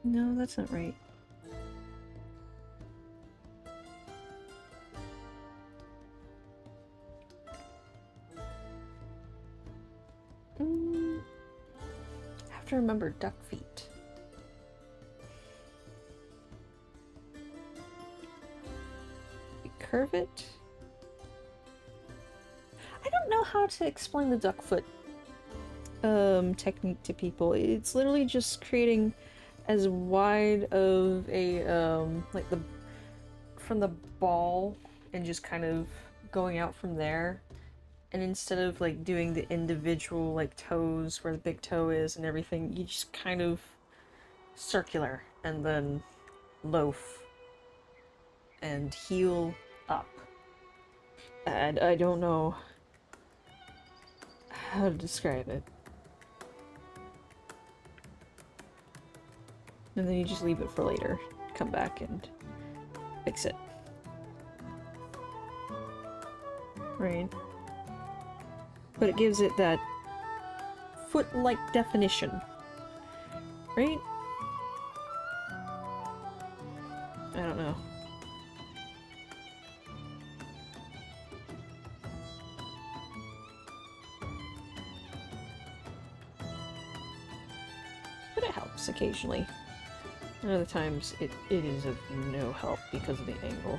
No, that's not right. I have to remember duck feet. We curve it. I don't know how to explain the duck foot technique to people. It's literally just creating as wide of a like the from the ball and just kind of going out from there. And instead of like doing the individual like toes where the big toe is and everything, you just kind of circular and then loaf and heel up. And I don't know how to describe it. And then you just leave it for later. Come back and fix it. Right? But it gives it that foot-like definition. Right? I don't know. But it helps occasionally. And other times it is of no help because of the angle.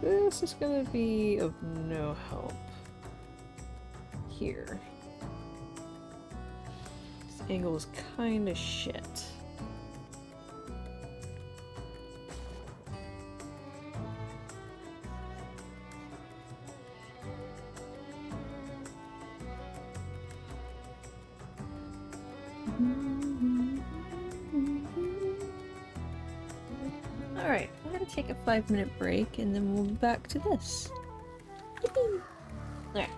This is gonna be of no help here. This angle is kinda shit. Alright, I'm gonna take a 5-minute break and then we'll be back to this. Alright.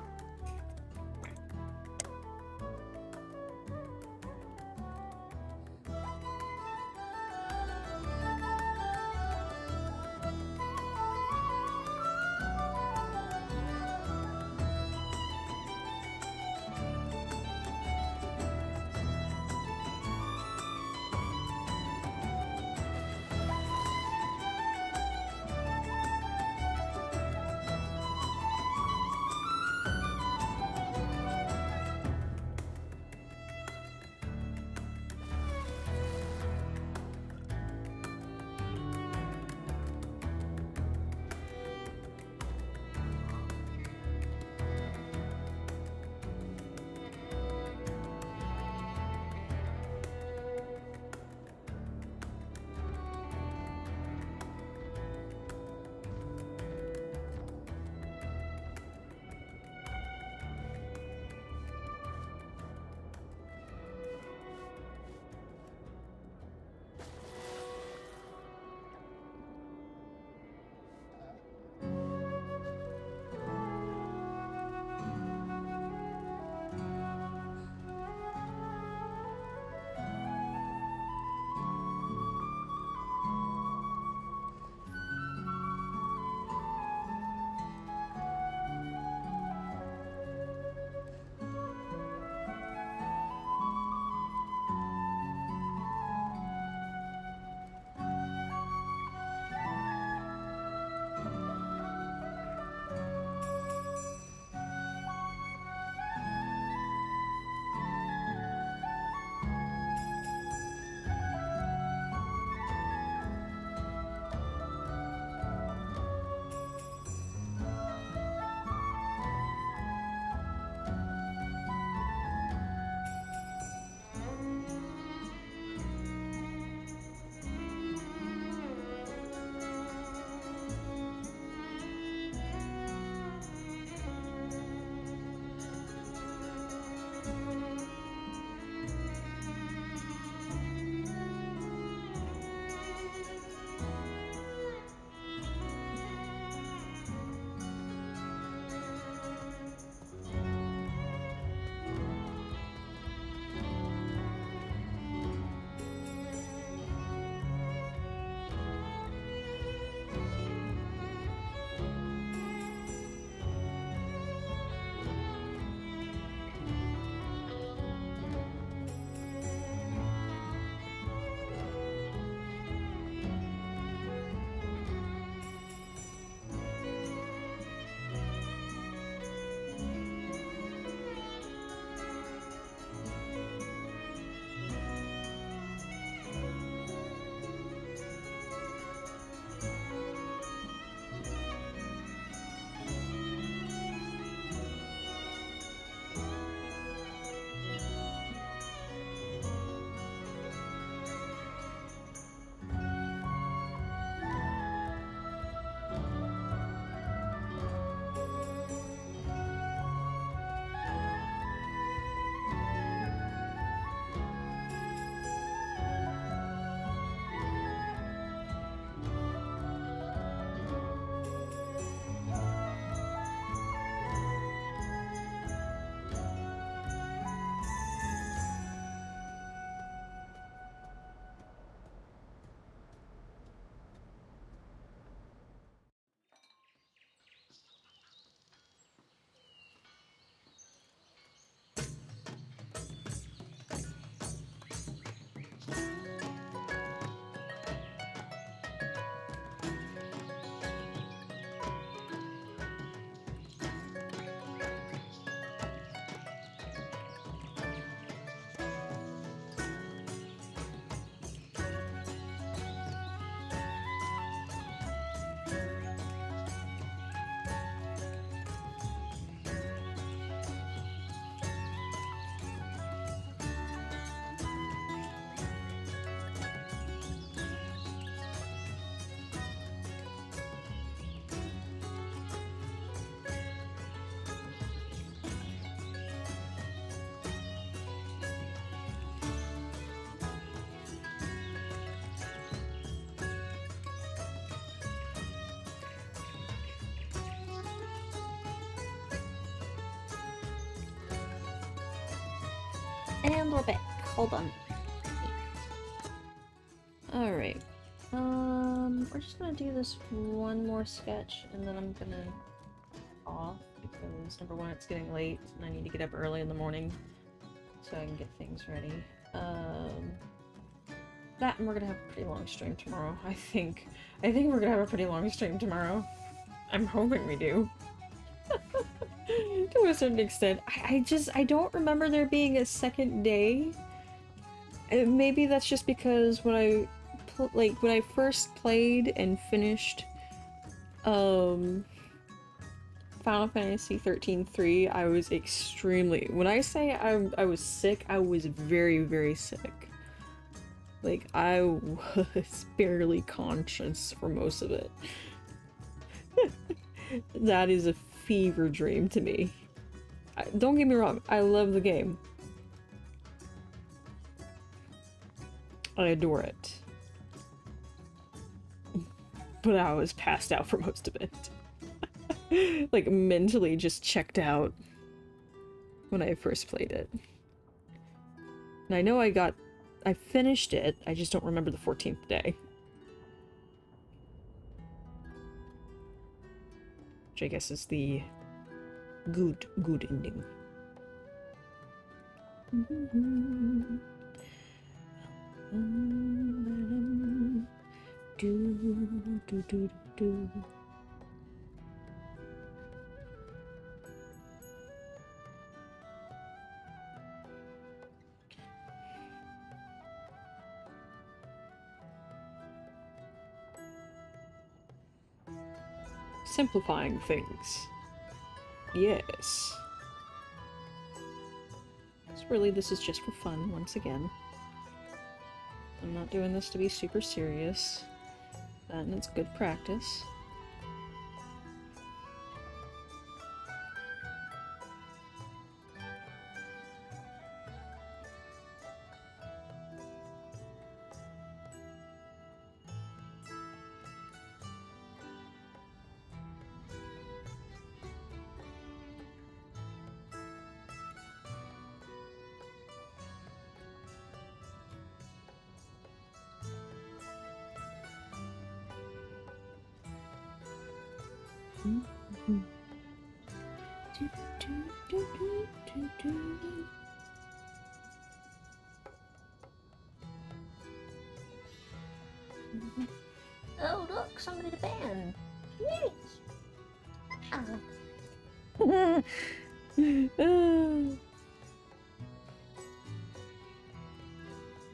And we're back. Hold on. Alright. We're just gonna do this one more sketch, and then I'm gonna off, because number one, it's getting late, and I need to get up early in the morning, so I can get things ready. That, and we're gonna have a pretty long stream tomorrow, I think. I think we're gonna have a pretty long stream tomorrow. I'm hoping we do. To a certain extent. I don't remember there being a second day. Maybe that's just because when I first played and finished Final Fantasy 13-3, I was extremely... When I say I was sick, I was very, very sick. Like, I was barely conscious for most of it. That is a fever dream to me. Don't get me wrong, I love the game. I adore it. But I was passed out for most of it. Like, mentally just checked out when I first played it. And I know I finished it, I just don't remember the 14th day. Which I guess is the good ending. Simplifying things. Yes. So really, this is just for fun, once again. I'm not doing this to be super serious. And it's good practice. Oh, look, somebody to ban. Yes. I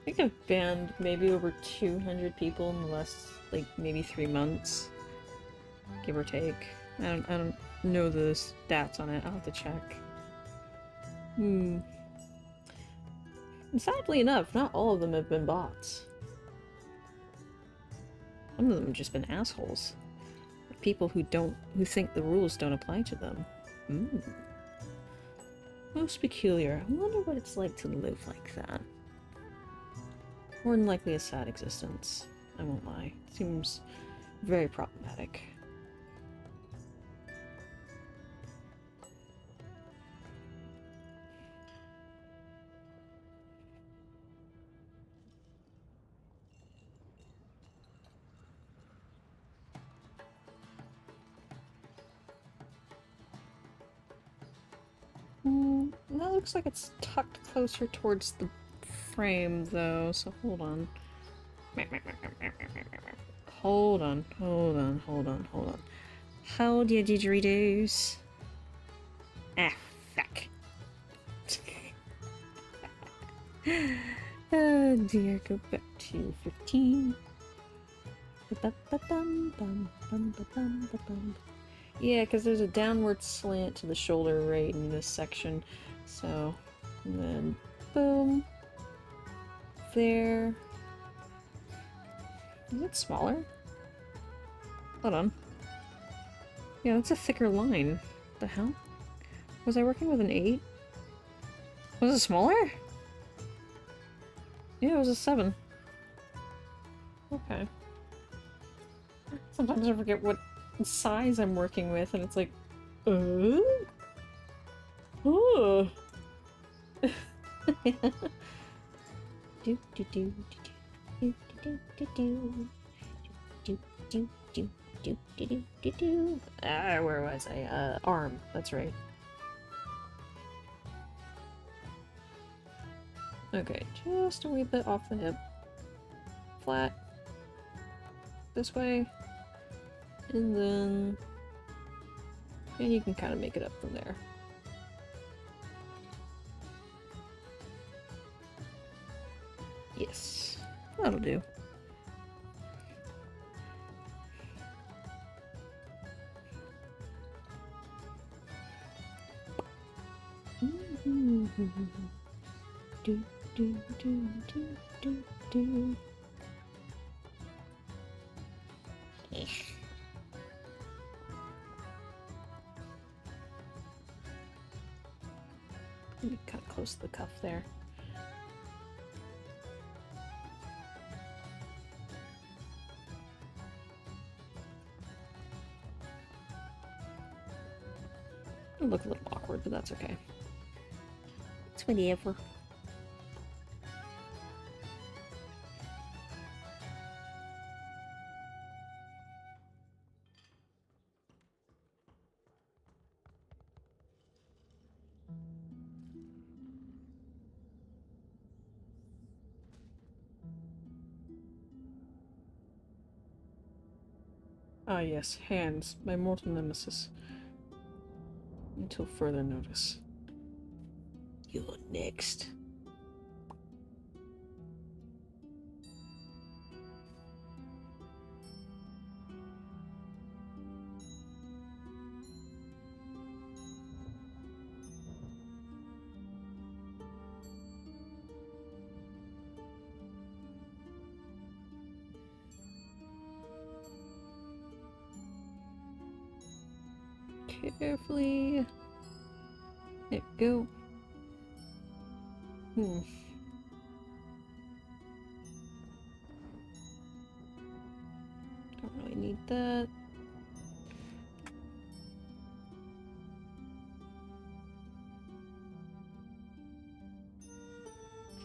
think I've banned maybe over 200 people in the last, like, maybe 3 months. Give or take. I don't know the stats on it. I'll have to check. And sadly enough, not all of them have been bots. Some of them have just been assholes. People who think the rules don't apply to them. Most peculiar. I wonder what it's like to live like that. More than likely a sad existence. I won't lie. Seems very problematic. That looks like it's tucked closer towards the frame, though, so hold on. Hold on. Hold your didgeridoos. Ah, fuck. Oh dear, go back to 15. Yeah, because there's a downward slant to the shoulder right in this section. So, and then boom. There. Is it smaller? Hold on. Yeah, that's a thicker line. The hell? Was I working with an 8? Was it smaller? Yeah, it was a 7. Okay. Sometimes I forget what size I'm working with, and it's like, oh. Do do do do do do do do do do do do do do do. Ah, where was I? Arm. That's right. Okay, just a wee bit off the hip. Flat. This way. And then... and you can kind of make it up from there. Yes. That'll do. Do, do, do, do, do, do. Kind of close to the cuff there. It'll look a little awkward, but that's okay. It's whatever. Ah yes, hands, my mortal nemesis. Until further notice. You're next. Carefully. There we go. Don't really need that.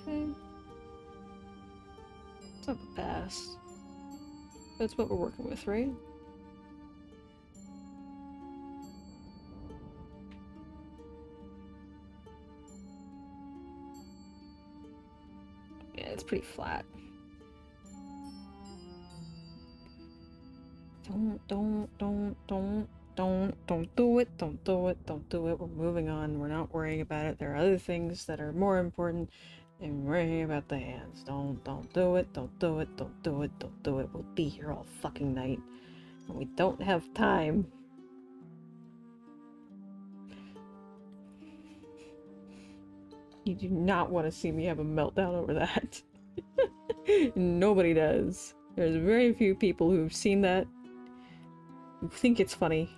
Okay. It's not a pass. That's what we're working with, right? Yeah, it's pretty flat. Don't do it, don't do it, don't do it. We're moving on, we're not worrying about it. There are other things that are more important than worrying about the hands. Don't do it, don't do it, don't do it, don't do it. We'll be here all fucking night. And we don't have time. You do not want to see me have a meltdown over that. Nobody does. There's very few people who've seen that who think it's funny.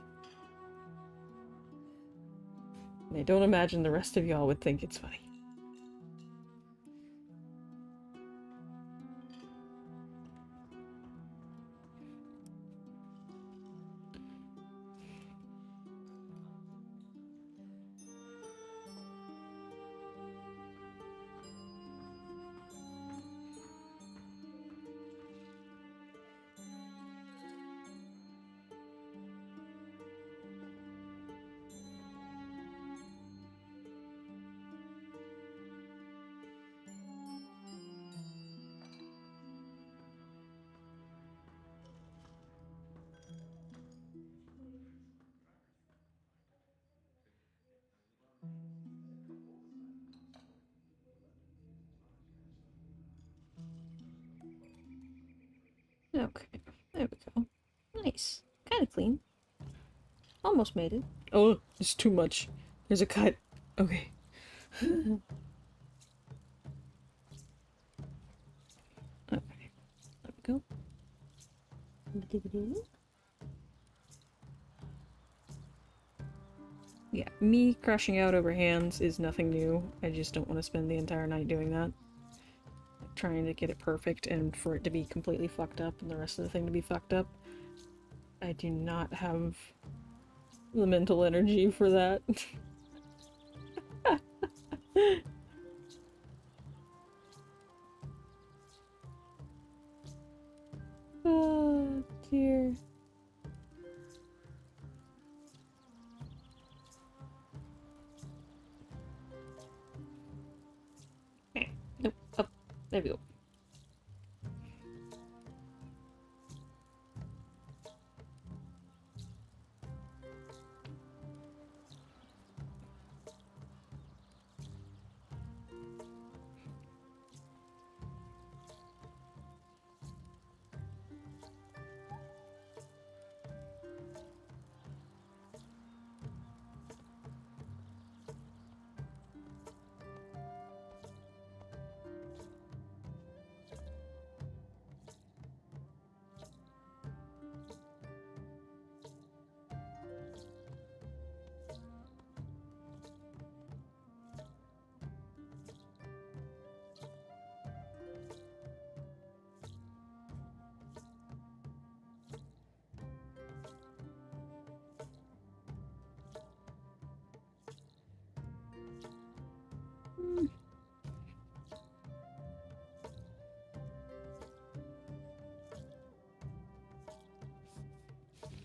And I don't imagine the rest of y'all would think it's funny. Okay, there we go. Nice. Kind of clean. Almost made it. Oh, it's too much. There's a cut. Okay. Okay. There we go. Yeah, me crashing out over hands is nothing new. I just don't want to spend the entire night doing that. Trying to get it perfect and for it to be completely fucked up and the rest of the thing to be fucked up. I do not have the mental energy for that. Oh, dear. Nope. Oh, there we go.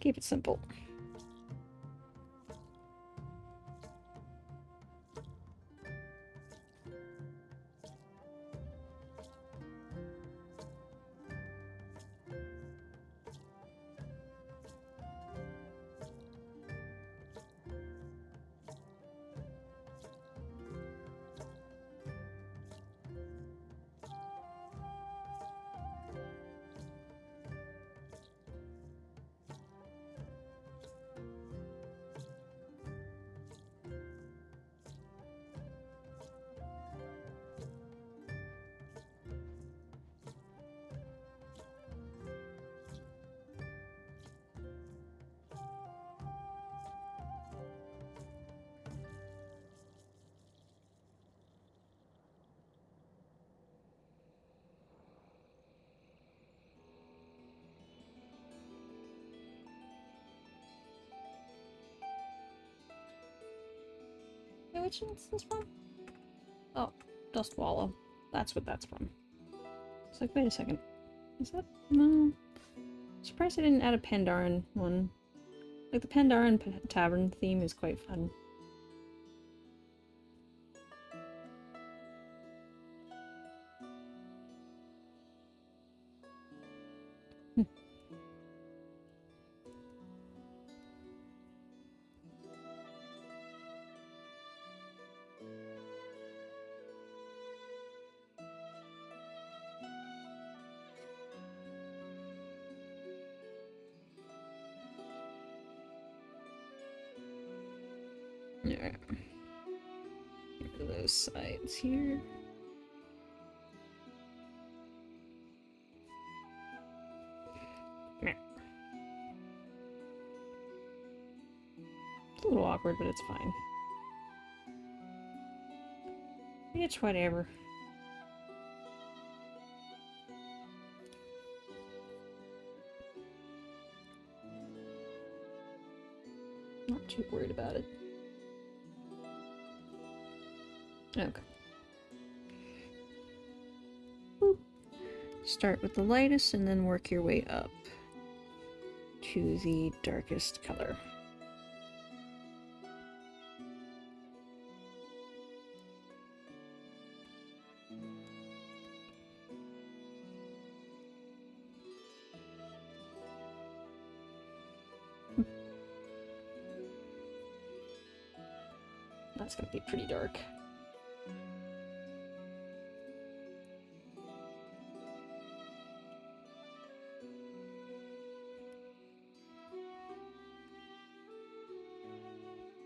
Keep it simple. Hey, which one's this from? Oh, Dust Wallow. That's what that's from. It's like, wait a second. Is that? No. Surprised I didn't add a Pandaren one. Like, the Pandaren Tavern theme is quite fun. Alright. Get rid of those sides here. It's a little awkward, but it's fine. It's whatever. Not too worried about it. Okay. Boop. Start with the lightest and then work your way up to the darkest color. That's gonna be pretty dark.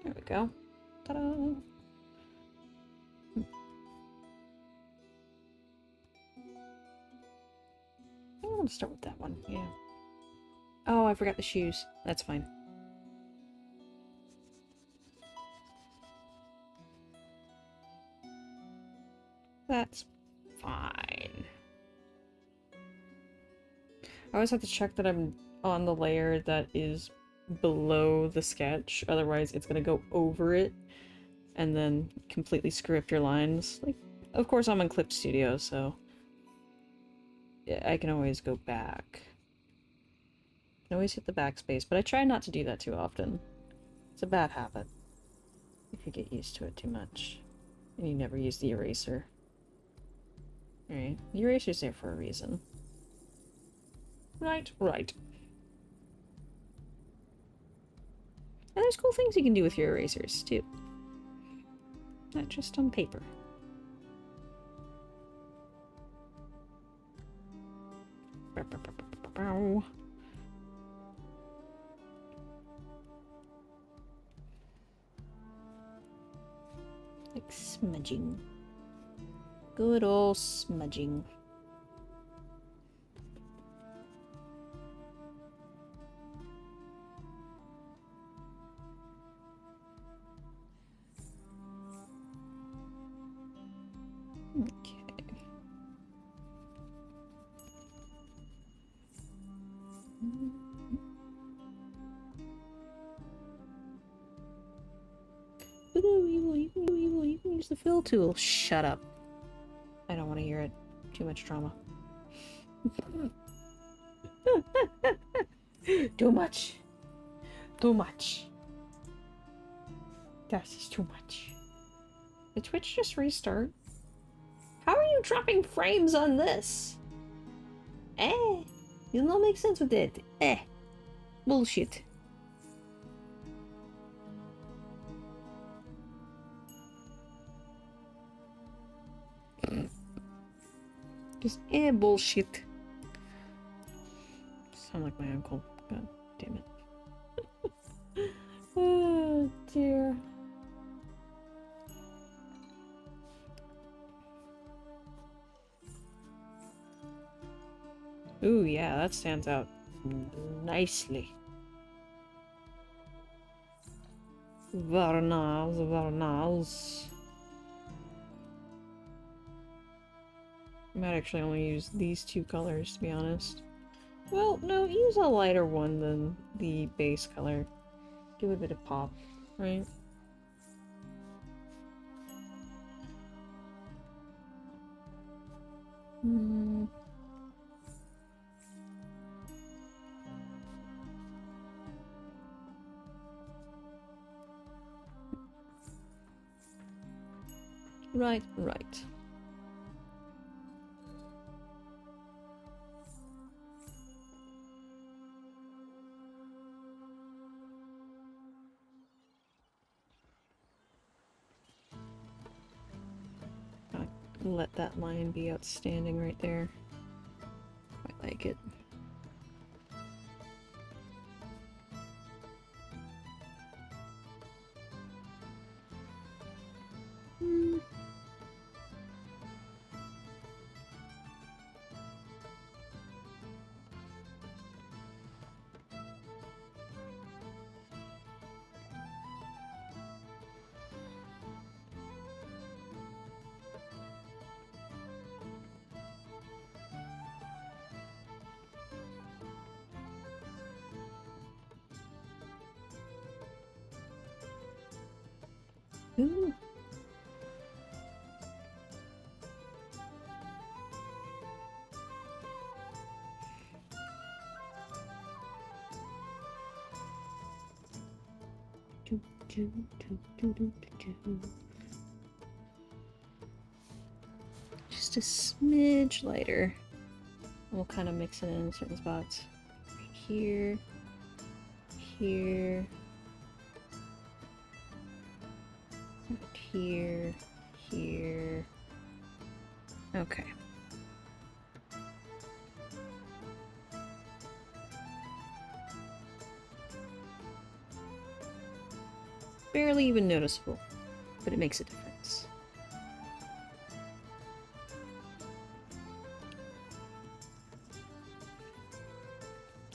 There we go. Ta-da! I want to start with that one, yeah. Oh, I forgot the shoes. That's fine. That's fine. I always have to check that I'm on the layer that is below the sketch, otherwise it's gonna go over it and then completely screw up your lines. Like, of course I'm in Clip Studio, so yeah, I can always go back. can always hit the backspace, but I try not to do that too often. It's a bad habit if you get used to it too much. And you never use the eraser. Alright, the eraser's there for a reason. Right, right. And there's cool things you can do with your erasers, too. Not just on paper. Like smudging. Good old smudging. Okay. You can use the fill tool. Shut up. I don't want to hear it. Too much drama. Too much. Too much. That is too much. Did Twitch just restart? How are you dropping frames on this? It don't make sense with it. Bullshit. Just bullshit. Sound like my uncle. God damn it. Oh dear. Ooh, yeah, that stands out nicely. Very nice, very nice. I might actually only use these two colors, to be honest. Well, no, use a lighter one than the base color. Give it a bit of pop, right? Right, right. Let that line be outstanding right there. I like it. Ooh. Just a smidge lighter. We'll kind of mix it in certain spots. Right here. Here. Right here. Here. Okay. Barely even noticeable, but it makes a difference.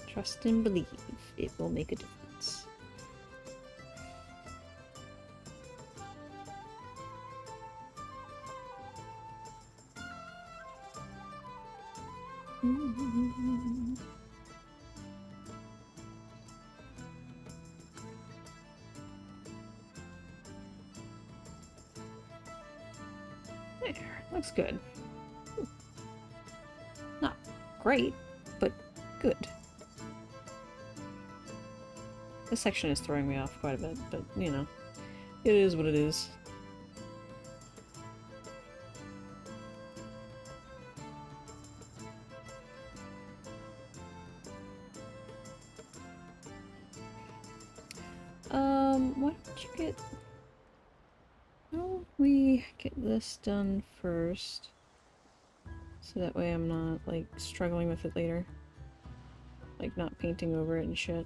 Trust and believe, it will make a difference. There, looks good. Not great, but good. This section is throwing me off quite a bit, but, you know, it is what it is. Why don't you get... Why don't we get this done first? So that way I'm not, like, struggling with it later. Like, not painting over it and shit.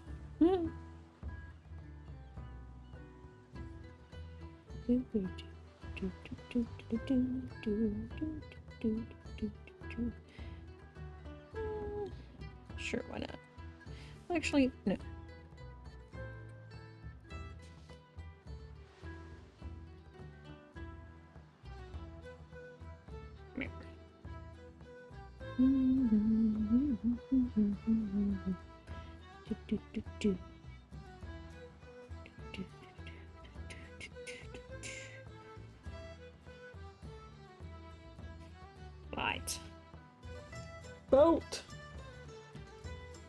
Sure, why not? Actually, no. Right. Boat!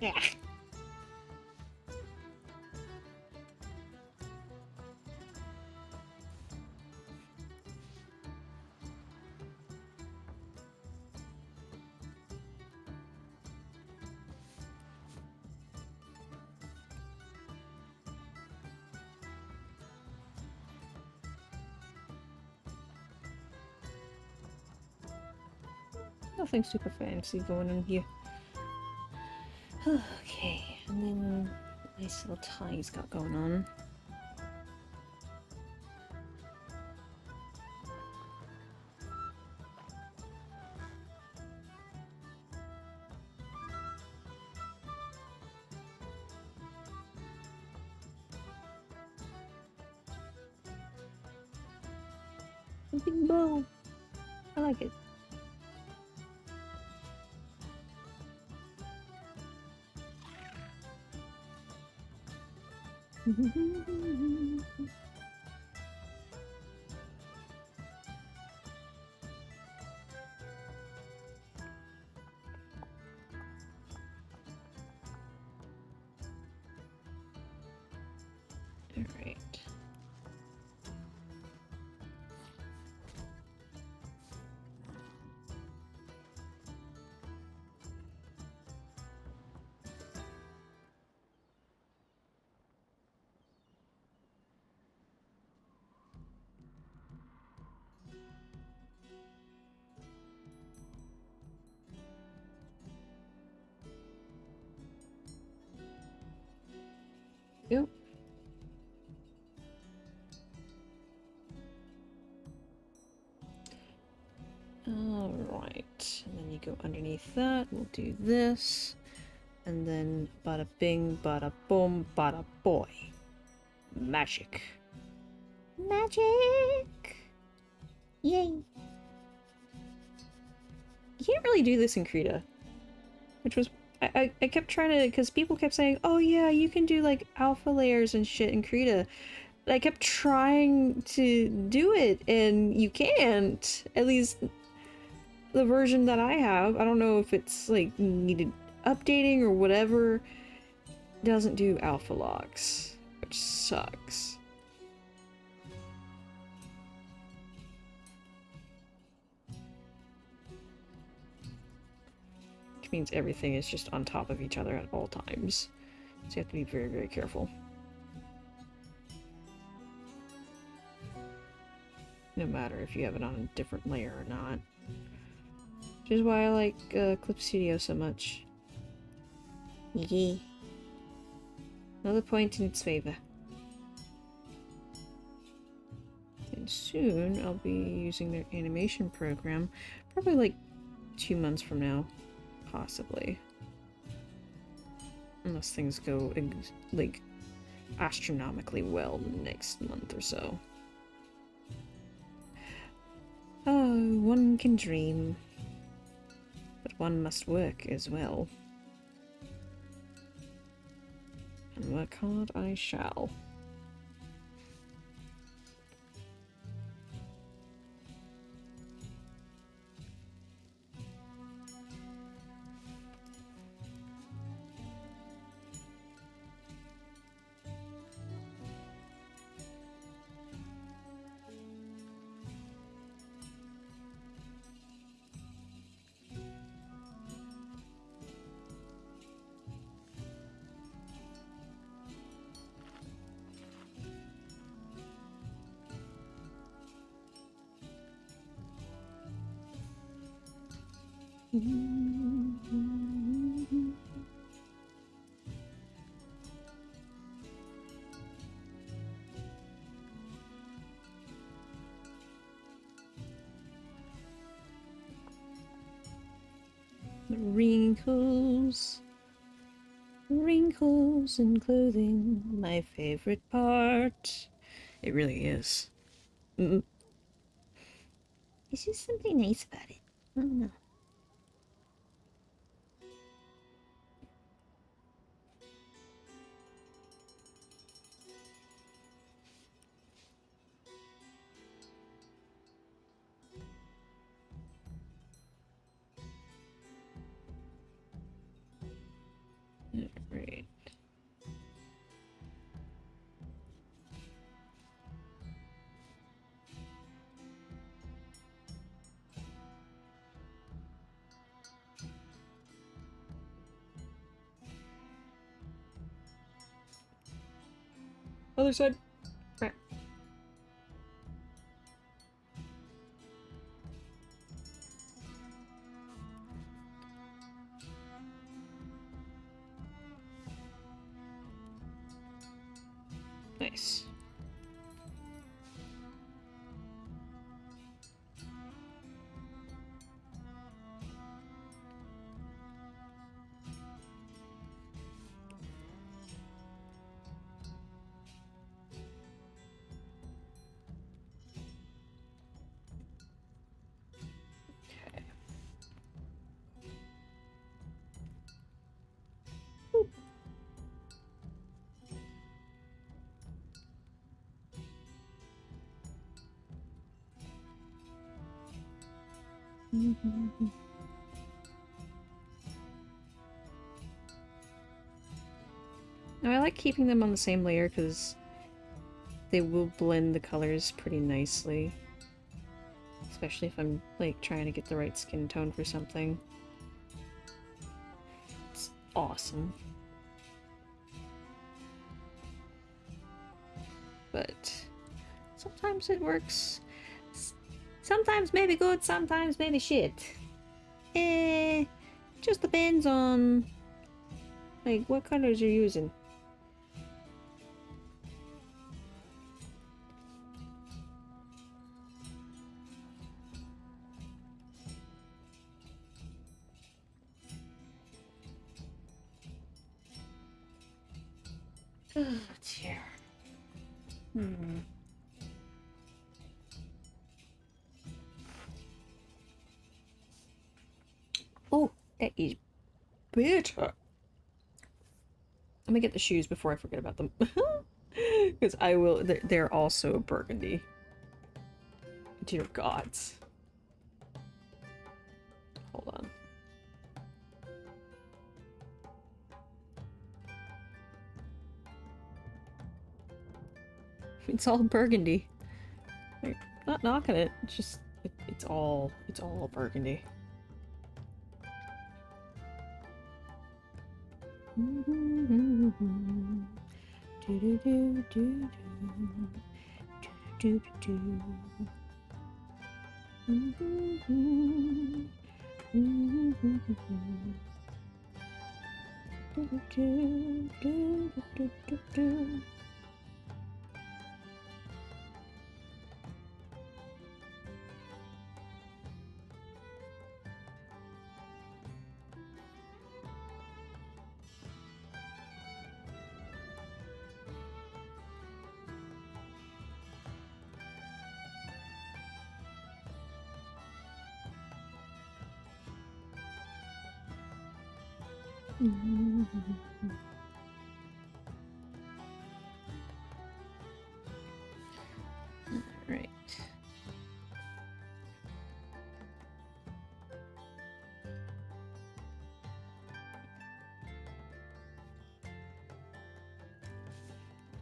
Yeah. Nothing super fancy going on here. Okay, and then nice little tie he's got going on. A big bow. I like it. All right. Yep. Alright, and then you go underneath that, we'll do this, and then bada bing, bada boom, bada boy. Magic. Magic! Yay! You can't really do this in Krita, which was I kept trying to, because people kept saying, oh yeah, you can do like alpha layers and shit in Krita. But I kept trying to do it, and you can't. At least the version that I have, I don't know if it's like needed updating or whatever, doesn't do alpha locks, which sucks. Which means everything is just on top of each other at all times. So you have to be very, very careful. No matter if you have it on a different layer or not. Which is why I like Clip Studio so much. Yee. Another point in its favor. And soon I'll be using their animation program. Probably like 2 months from now. Possibly. Unless things go, like, astronomically well next month or so. Oh, one can dream. But one must work as well. And work hard I shall. Wrinkles. Wrinkles in clothing, my favorite part. It really is. Mm. There's just something nice about it. I don't know. Right. Other side. Right. Nice. Now, I like keeping them on the same layer because they will blend the colors pretty nicely. Especially if I'm, like, trying to get the right skin tone for something. It's awesome. But sometimes it works. Sometimes maybe good, sometimes maybe shit. Just depends on, like, what colors you're using. Oh, dear. Oh, that is better. Let me get the shoes before I forget about them. Because I will. They're also burgundy. Dear gods. Hold on. It's all burgundy. Like, not knocking it. It's just it's all burgundy. Right.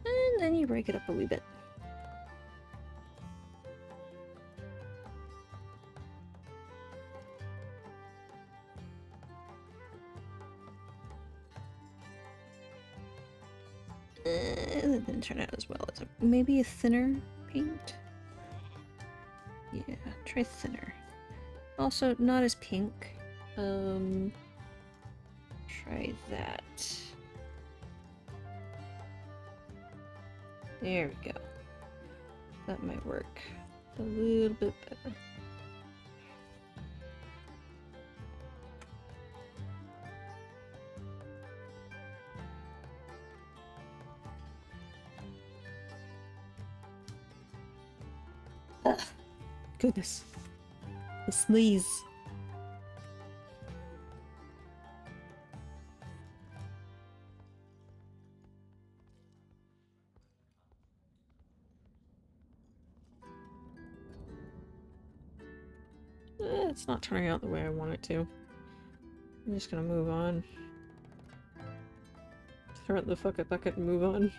And then you break it up a wee bit. It didn't turn out as well as maybe a thinner paint. Yeah, try thinner. Also, not as pink. Try that. There we go. That might work a little bit better. Ugh. Goodness. The sneeze. It's not turning out the way I want it to. I'm just gonna move on. Throw it in the fucking bucket and move on.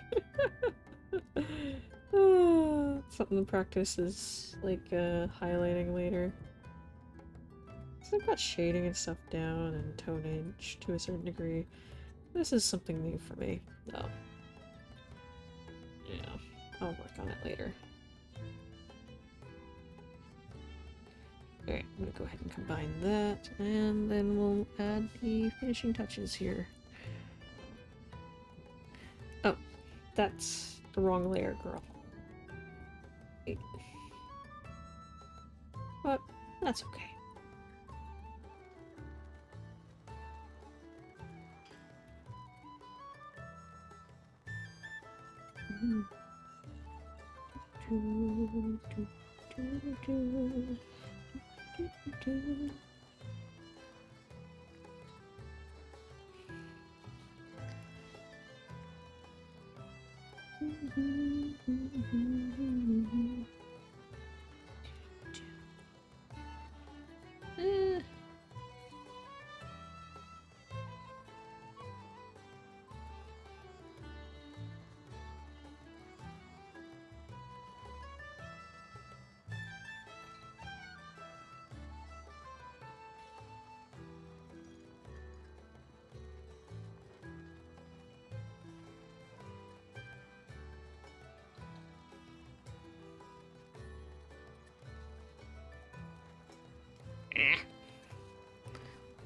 Something to practice is like highlighting later. So I've got shading and stuff down and tonnage to a certain degree. This is something new for me, though. Yeah, I'll work on it later. Alright, I'm gonna go ahead and combine that, and then we'll add the finishing touches here. Oh, that's the wrong layer, girl. Wait. But that's okay.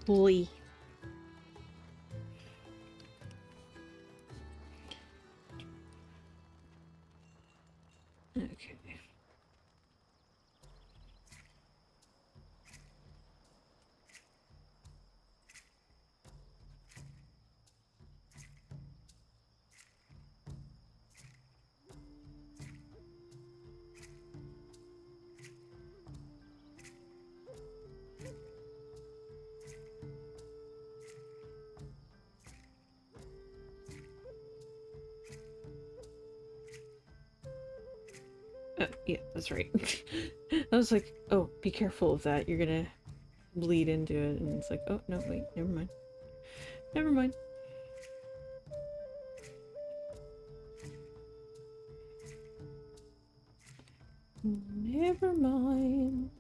Boy. Okay. Yeah, that's right. I was like, oh, be careful of that. You're gonna bleed into it. And it's like, oh, no, wait, never mind. Never mind. Never mind.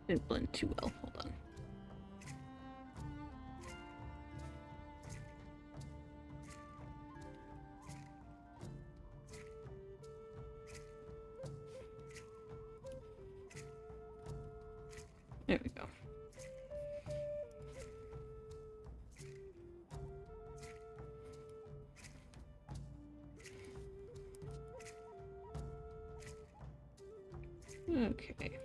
Didn't blend too well. Hold on. There we go. Okay.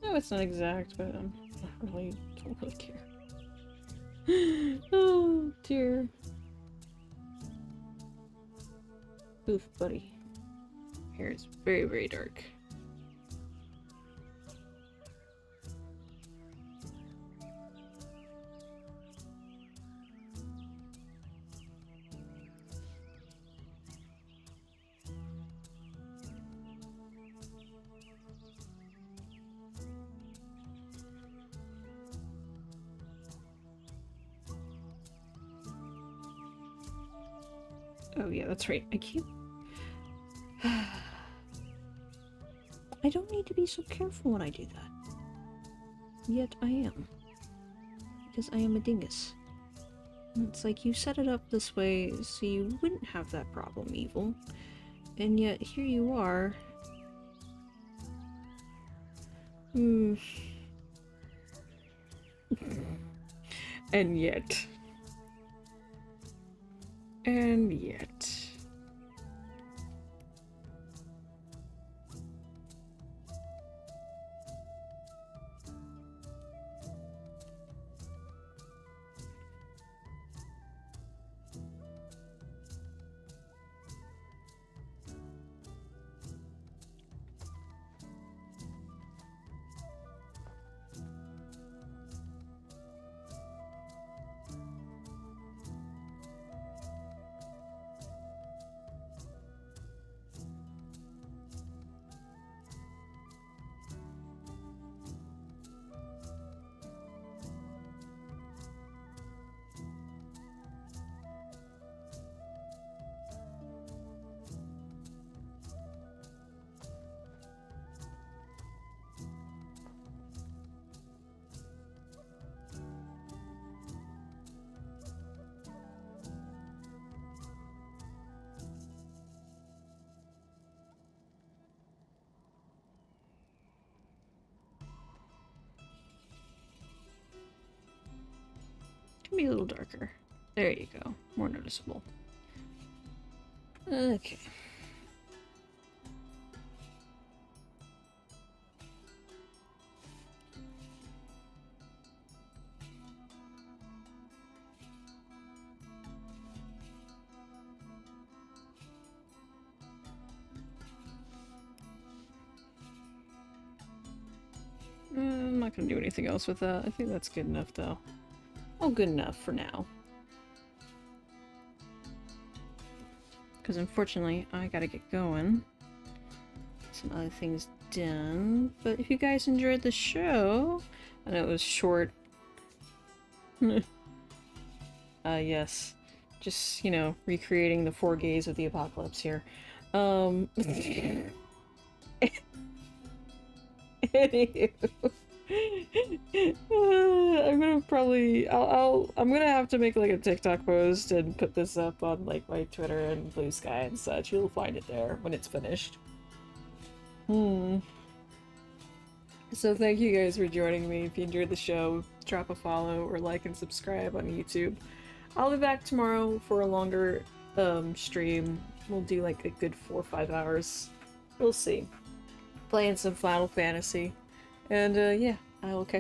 No, it's not exact, but I don't really care. Oh dear. Oof, buddy. Hair is very, very dark. Oh yeah, that's right. I can't... I don't need to be so careful when I do that. Yet I am. Because I am a dingus. And it's like, you set it up this way so you wouldn't have that problem, Evil. And yet, here you are. And yet. And yet. Can be a little darker. There you go. More noticeable. Okay. I'm not gonna do anything else with that. I think that's good enough, though. Oh, good enough for now. Because unfortunately, I gotta get going. Some other things done. But if you guys enjoyed the show, I know it was short. Yes. Just, you know, recreating the 4 gays of the apocalypse here. Anywho. I'm gonna probably I'm gonna have to make like a TikTok post and put this up on like my Twitter and Blue Sky and such. You'll find it there when it's finished. So thank you guys for joining me. If you enjoyed the show, drop a follow or like and subscribe on YouTube. I'll be back tomorrow for a longer stream. We'll do like a good 4 or 5 hours. We'll see. Playing some Final Fantasy. And yeah, I will catch